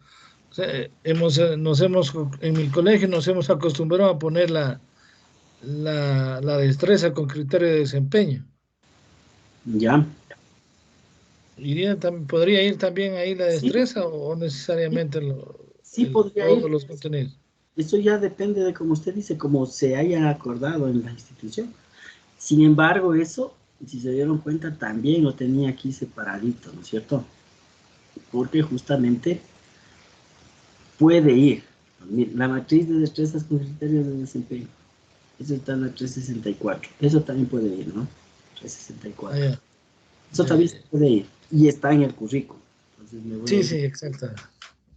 o sea, en mi colegio nos hemos acostumbrado a poner la destreza con criterio de desempeño. Ya. ¿Podría ir también ahí la destreza o necesariamente podría todos ir. los contenidos? Eso ya depende de, como usted dice, como se haya acordado en la institución. Sin embargo, eso, si se dieron cuenta, también lo tenía aquí separadito, ¿no es cierto? Porque justamente puede ir. Mira, la matriz de destrezas con criterios de desempeño. Eso está en la 364. Eso también puede ir, ¿no? 364. Eso también puede ir. Y está en el currículo. Entonces me voy a ir. Sí, exacto.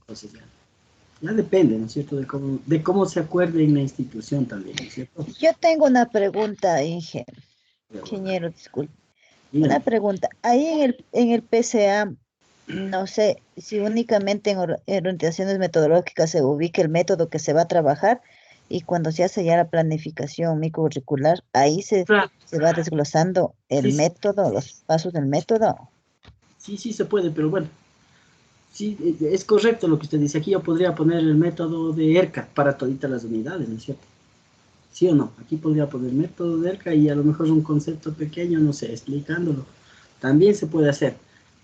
Entonces ya depende, ¿no es cierto? De cómo se acuerde en la institución también, ¿no es cierto? Yo tengo una pregunta, ingeniero, disculpe. Una pregunta. Ahí en el PCA, no sé si únicamente en orientaciones metodológicas se ubica el método que se va a trabajar y cuando se hace ya la planificación microcurricular, ahí se va desglosando el método, los pasos del método. Sí, se puede, pero bueno. Sí, es correcto lo que usted dice. Aquí yo podría poner el método de ERCA para toditas las unidades, ¿no es cierto? ¿Sí o no? Aquí podría poner método de ERCA y a lo mejor un concepto pequeño, no sé, explicándolo. También se puede hacer.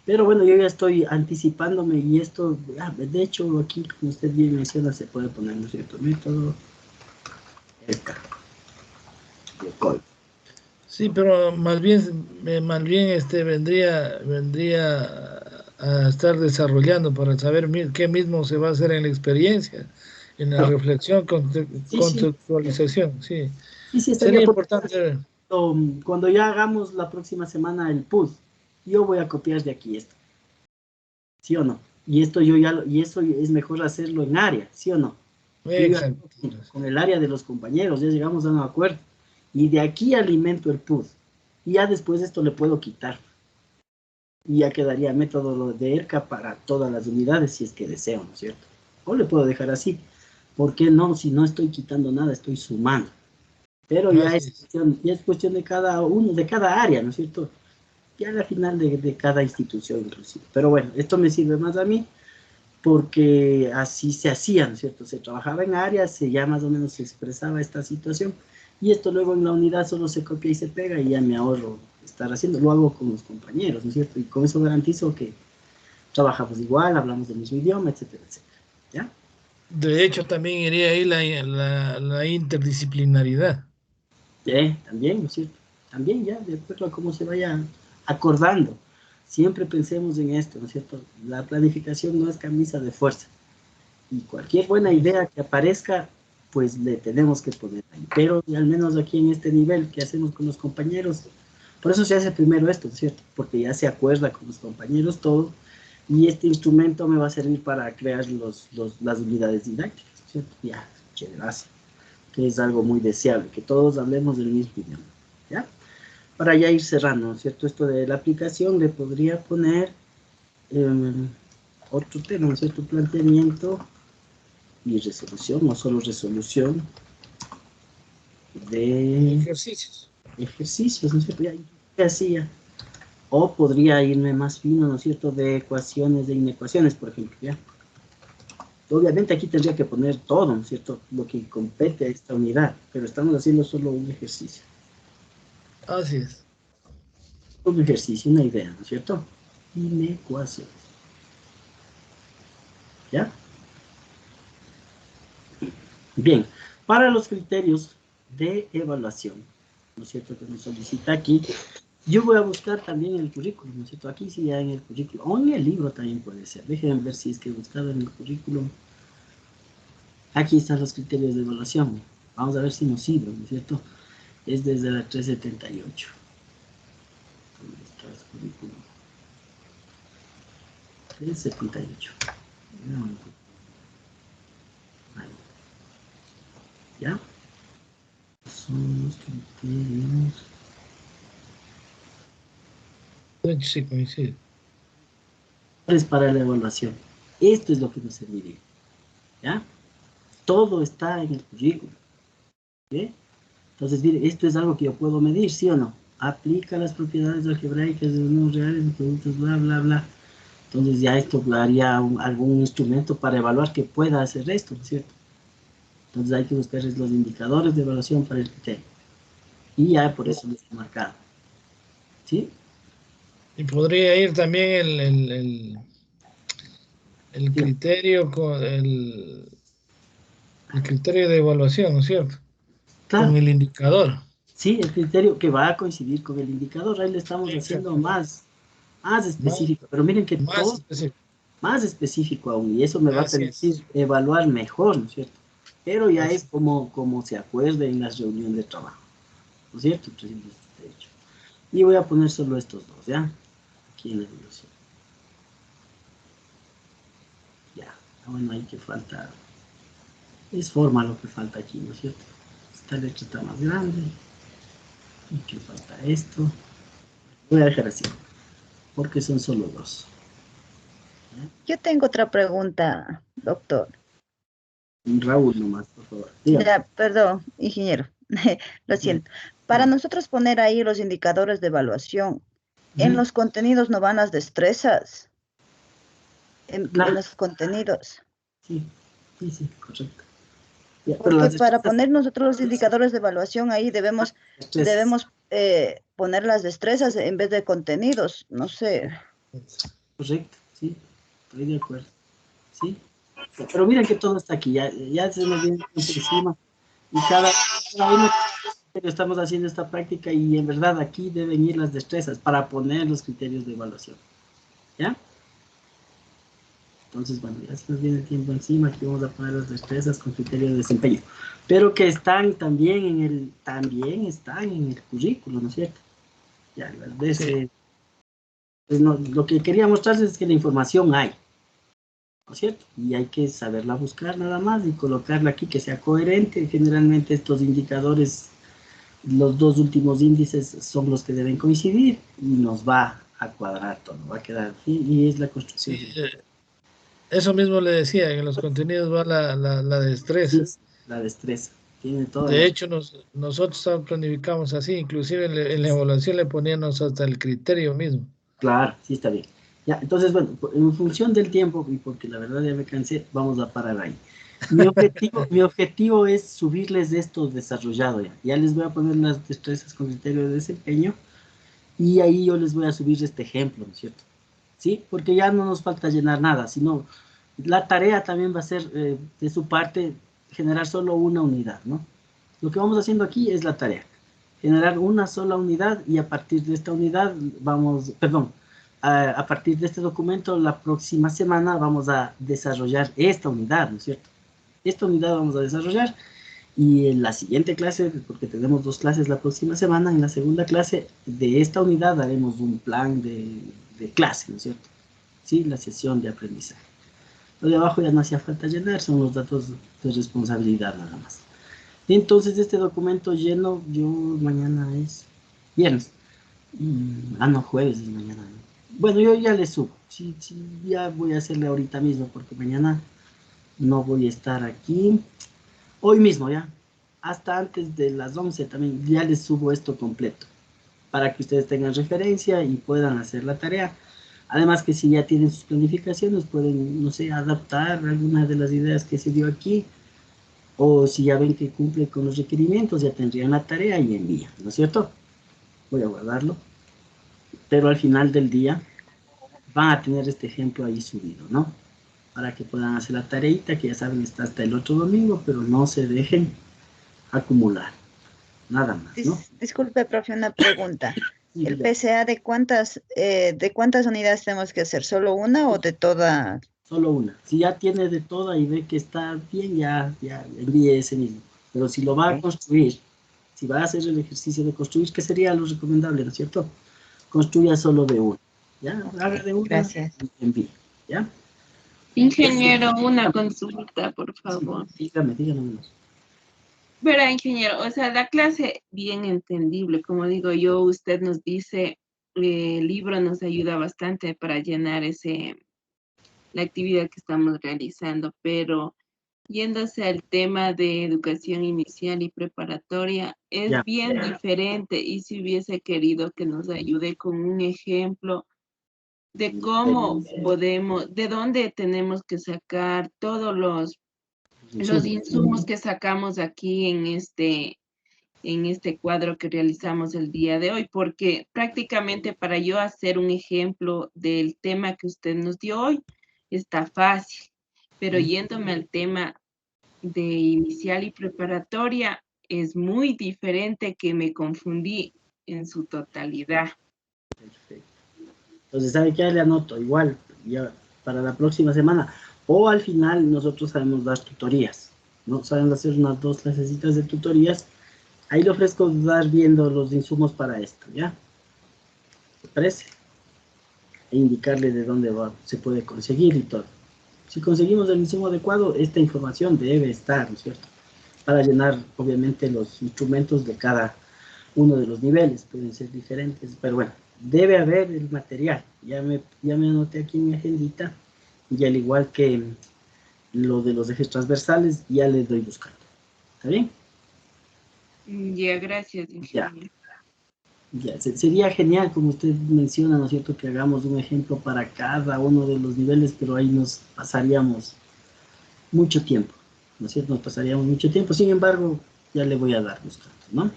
Pero bueno, yo ya estoy anticipándome y esto, de hecho, aquí, como usted bien menciona, se puede poner, ¿no es cierto? Método ERCA. De código. Sí, pero más bien vendría a estar desarrollando para saber qué mismo se va a hacer en la experiencia, en la reflexión, conceptualización, sí. Sí, sería importante. Cuando ya hagamos la próxima semana el PUD, yo voy a copiar de aquí esto. ¿Sí o no? Y esto y eso es mejor hacerlo en área, ¿sí o no? Exacto. Con el área de los compañeros, ya llegamos a un acuerdo. Y de aquí alimento el PUD. Y ya después esto le puedo quitar. Y ya quedaría método de ERCA para todas las unidades, si es que deseo, ¿no es cierto? O le puedo dejar así. ¿Por qué no? Si no estoy quitando nada, estoy sumando. Pero ya es cuestión de cada uno, de cada área, ¿no es cierto? ya al final de cada institución inclusive. Pero bueno, esto me sirve más a mí porque así se hacía, ¿no es cierto? Se trabajaba en áreas, ya más o menos se expresaba esta situación, y esto luego en la unidad solo se copia y se pega y ya me ahorro estar haciendo, lo hago con los compañeros, ¿no es cierto? Y con eso garantizo que trabajamos igual, hablamos del mismo idioma, etcétera, etcétera, ¿ya? De hecho, también iría ahí la interdisciplinaridad. También, ¿no es cierto? También ya, de acuerdo a cómo se vaya acordando. Siempre pensemos en esto, ¿no es cierto? La planificación no es camisa de fuerza. Y cualquier buena idea que aparezca, pues le tenemos que poner ahí. Pero al menos aquí en este nivel que hacemos con los compañeros, por eso se hace primero esto, ¿no es cierto? Porque ya se acuerda con los compañeros todo, y este instrumento me va a servir para crear las unidades didácticas, ¿no es cierto? Ya, chévere, que es algo muy deseable, que todos hablemos del mismo idioma, ¿ya? Para ya ir cerrando, ¿no es cierto? Esto de la aplicación le podría poner otro tema, ¿no es cierto? Planteamiento y resolución, no solo resolución de Ejercicios. Ejercicios, ¿no es cierto? Ya hacía. O podría irme más fino, ¿no es cierto? De ecuaciones, de inecuaciones, por ejemplo, ¿ya? Obviamente aquí tendría que poner todo, ¿no es cierto? Lo que compete a esta unidad, pero estamos haciendo solo un ejercicio. Así es. Un ejercicio, una idea, ¿no es cierto? Inecuaciones. ¿Ya? Bien, para los criterios de evaluación, ¿no es cierto? Que nos solicita aquí, yo voy a buscar también en el currículum, ¿no es cierto? Aquí sí ya en el currículum, o en el libro también puede ser. Déjenme ver si es que he buscado en el currículum. Aquí están los criterios de evaluación. Vamos a ver si nos sirve, ¿no es cierto? Es desde la 378. ¿Dónde está el currículum? 378. Ahí. ¿Ya? Son los criterios. Sí, coincide. Para la evaluación. Esto es lo que nos serviría. ¿Ya? Todo está en el currículum. ¿Sí? Entonces, mire, esto es algo que yo puedo medir, ¿sí o no? Aplica las propiedades algebraicas de los números reales en productos, bla, bla, bla. Entonces ya esto haría algún instrumento para evaluar que pueda hacer esto, ¿no es cierto? Entonces hay que buscar los indicadores de evaluación para el criterio. Y ya por eso lo he marcado. ¿Sí? Y podría ir también el Sí. criterio con el criterio de evaluación, ¿no es cierto? Claro. Con el indicador. Sí, el criterio que va a coincidir con el indicador. Ahí le estamos haciendo más específico. Pero miren que todo más específico aún. Y eso me va a permitir evaluar mejor, ¿no es cierto? Pero ya es como se acuerde en las reuniones de trabajo. ¿No es cierto? Y voy a poner solo estos dos, ¿ya? Aquí en la evaluación. Ya. Bueno, ahí que falta. Es forma lo que falta aquí, ¿no es cierto? Esta letra está más grande. Y que falta esto. Voy a dejar así. Porque son solo dos. Yo tengo otra pregunta, doctor. Raúl nomás, por favor. Ya, perdón, ingeniero. Lo siento. Para nosotros poner ahí los indicadores de evaluación, en los contenidos no van las destrezas. En los contenidos. Sí, correcto. Porque para poner nosotros los indicadores de evaluación ahí debemos poner las destrezas en vez de contenidos, no sé. Correcto, sí, estoy de acuerdo. Sí, pero miren que todo está aquí, ya se nos viene encima y cada uno estamos haciendo esta práctica y en verdad aquí deben ir las destrezas para poner los criterios de evaluación. ¿Ya? Entonces, bueno, ya se nos viene el tiempo encima, aquí vamos a poner las destrezas con criterios de desempeño, pero que están también están en el currículo, ¿no es cierto? Ya, las veces, pues no, lo que quería mostrarles es que la información hay, ¿no es cierto? Y hay que saberla buscar nada más y colocarla aquí, que sea coherente. Generalmente estos indicadores, los dos últimos índices son los que deben coincidir y nos va a cuadrar todo, va a quedar aquí y es la construcción. Eso mismo le decía, en los contenidos va la destreza. Sí, la destreza. Tiene todo. De hecho, nosotros planificamos así, inclusive en la evaluación le poníamos hasta el criterio mismo. Claro, sí está bien. Ya, entonces, bueno, en función del tiempo, y porque la verdad ya me cansé, vamos a parar ahí. Mi objetivo es subirles esto desarrollado ya. Ya les voy a poner las destrezas con criterio de desempeño y ahí yo les voy a subir este ejemplo, ¿no es cierto? ¿Sí? Porque ya no nos falta llenar nada, sino la tarea también va a ser de su parte generar solo una unidad, ¿no? Lo que vamos haciendo aquí es la tarea. Generar una sola unidad y a partir de esta unidad vamos, perdón, a partir de este documento la próxima semana vamos a desarrollar esta unidad, ¿no es cierto? Esta unidad vamos a desarrollar y en la siguiente clase, porque tenemos 2 clases la próxima semana, en la segunda clase de esta unidad haremos un plan de clase, ¿no es cierto? Sí, la sesión de aprendizaje. Lo de abajo ya no hacía falta llenar, son los datos de responsabilidad nada más. Entonces este documento lleno, yo mañana es viernes. No, jueves es mañana. Bueno, yo ya le subo. Sí, ya voy a hacerle ahorita mismo porque mañana no voy a estar aquí. Hoy mismo ya. Hasta antes de las 11 también ya les subo esto completo. Para que ustedes tengan referencia y puedan hacer la tarea. Además que si ya tienen sus planificaciones pueden, no sé, adaptar algunas de las ideas que se dio aquí. O si ya ven que cumple con los requerimientos, ya tendrían la tarea y envían, ¿no es cierto? Voy a guardarlo. Pero al final del día van a tener este ejemplo ahí subido, ¿no? Para que puedan hacer la tareita, que ya saben está hasta el otro domingo, pero no se dejen acumular. Nada más, ¿no? Disculpe, profe, una pregunta. Sí, ¿El ya. PCA de cuántas unidades tenemos que hacer? ¿Solo una o de todas? Solo una. Si ya tiene de toda y ve que está bien, ya envíe ese mismo. Pero si lo va a construir, si va a hacer el ejercicio de construir, que sería lo recomendable, ¿no es cierto? Construya solo de una. ¿Ya? Haga de una. Gracias. Y envíe. ¿Ya? Ingeniero, una consulta, por favor. Sí, dígame menos. Verá, ingeniero, o sea, la clase bien entendible, como digo yo, usted nos dice, el libro nos ayuda bastante para llenar la actividad que estamos realizando, pero yéndose al tema de educación inicial y preparatoria, es Ya. bien diferente y si hubiese querido que nos ayude con un ejemplo de cómo podemos, de dónde tenemos que sacar todos los insumos que sacamos aquí en este cuadro que realizamos el día de hoy, porque prácticamente para yo hacer un ejemplo del tema que usted nos dio hoy, está fácil, pero yéndome al tema de inicial y preparatoria, es muy diferente que me confundí en su totalidad. Perfecto. Entonces, ¿sabe qué? Le anoto igual, ya para la próxima semana. O al final nosotros sabemos dar tutorías, ¿no? Saben hacer unas 2 clasecitas de tutorías. Ahí le ofrezco dar viendo los insumos para esto, ¿ya? ¿Te parece? E indicarle de dónde se puede conseguir y todo. Si conseguimos el insumo adecuado, esta información debe estar, ¿no es cierto? Para llenar, obviamente, los instrumentos de cada uno de los niveles. Pueden ser diferentes, pero bueno, debe haber el material. Ya me anoté aquí en mi agendita. Y al igual que lo de los ejes transversales, ya les doy buscando. ¿Está bien? Ya, gracias, ingeniero. Ya, sería genial, como usted menciona, ¿no es cierto?, que hagamos un ejemplo para cada uno de los niveles, pero ahí nos pasaríamos mucho tiempo, ¿no es cierto? Nos pasaríamos mucho tiempo, sin embargo, ya le voy a dar buscando, ¿no?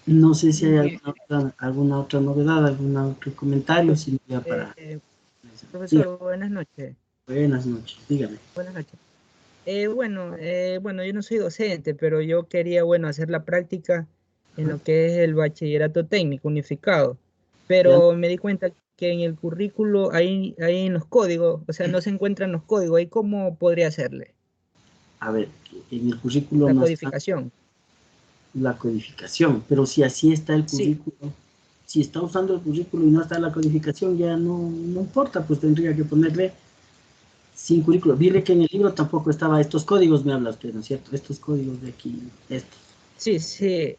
No sé si hay alguna otra novedad, algún otro comentario, si no ya para... Profesor, buenas noches. Buenas noches, dígame. Buenas noches. Bueno, yo no soy docente, pero yo quería, hacer la práctica en lo que es el bachillerato técnico unificado. Pero me di cuenta que en el currículo, ahí en los códigos, o sea, no se encuentran los códigos. ¿Ahí cómo podría hacerle? A ver, en el currículo La no codificación. está la codificación, pero si así está el currículo, si está usando el currículo y no está la codificación, ya no importa, pues tendría que ponerle sin currículo. Dile que en el libro tampoco estaba estos códigos, me habla usted, ¿no es cierto? Estos códigos de aquí, estos. Sí,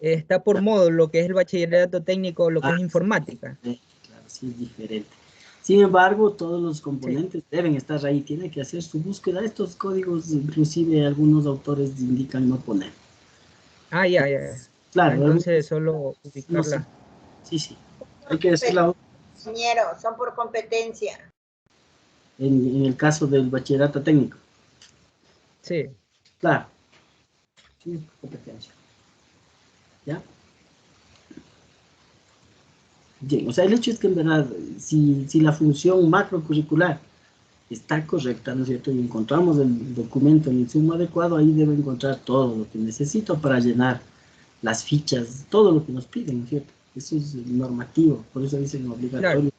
está por módulo, lo que es el bachillerato técnico, lo que es informática. Claro, sí es diferente. Sin embargo, todos los componentes deben estar ahí, tiene que hacer su búsqueda. Estos códigos, inclusive algunos autores indican no poner. Ah, ya. Claro, Entonces solo no sé. ubicarla. Sí. Hay que decirla Compañero, son por competencia. en el caso del bachillerato técnico. Sí. Claro. Sí, competencia. ¿Ya? Bien, o sea, el hecho es que en verdad, si la función macrocurricular está correcta, ¿no es cierto? Y encontramos el documento, el insumo adecuado, ahí debo encontrar todo lo que necesito para llenar las fichas, todo lo que nos piden, ¿no es cierto? Eso es normativo, por eso dicen obligatorio. Claro.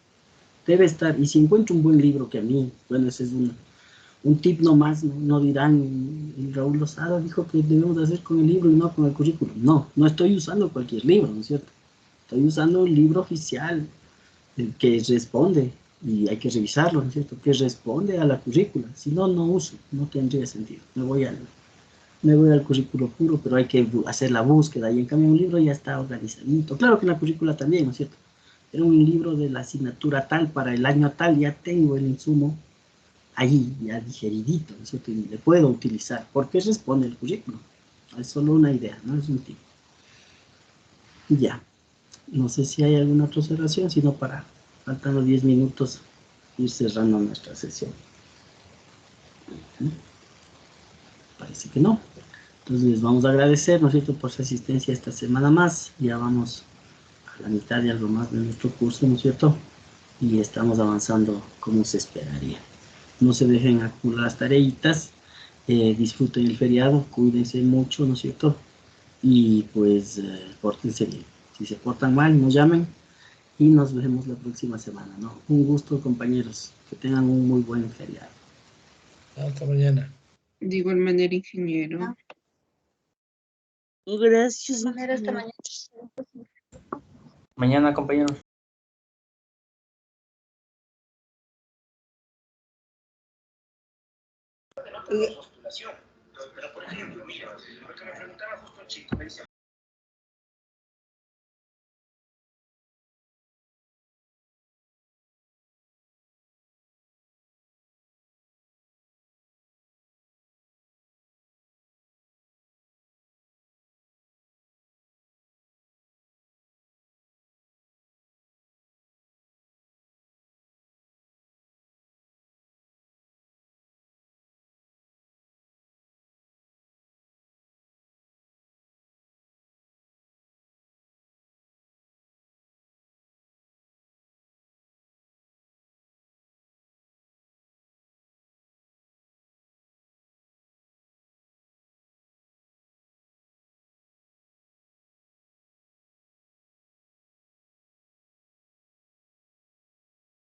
Debe estar, y si encuentro un buen libro que a mí, bueno, ese es un tip nomás, no dirán, el Raúl Lozada dijo que debemos hacer con el libro y no con el currículum. No estoy usando cualquier libro, ¿no es cierto? Estoy usando un libro oficial que responde, y hay que revisarlo, ¿no es cierto? Que responde a la currícula. Si no, no uso, no tendría sentido. Me voy al currículo puro, pero hay que hacer la búsqueda, y en cambio un libro ya está organizadito. Claro que en la currícula también, ¿no es cierto? Era un libro de la asignatura tal, para el año tal, ya tengo el insumo ahí, ya digeridito, ¿no es cierto? Y le puedo utilizar. ¿Por qué responde el currículo? Es solo una idea, no es un tipo. Ya. No sé si hay alguna otra observación, sino para, faltando 10 minutos, ir cerrando nuestra sesión. Parece que no. Entonces les vamos a agradecer, ¿no es cierto?, por su asistencia esta semana más. Ya vamos a la mitad y algo más de nuestro curso, ¿no es cierto? Y estamos avanzando como se esperaría. No se dejen acumular las tareitas, disfruten el feriado, cuídense mucho, ¿no es cierto? Y pues pórtense bien. Si se portan mal, nos llamen y nos vemos la próxima semana, ¿no? Un gusto, compañeros. Que tengan un muy buen feriado. Hasta mañana. De igual manera, ingeniero. Gracias. Hasta mañana. Mañana, compañeros. Y- Pero por ejemplo, mira, lo que me preguntaba justo el chico, me dice,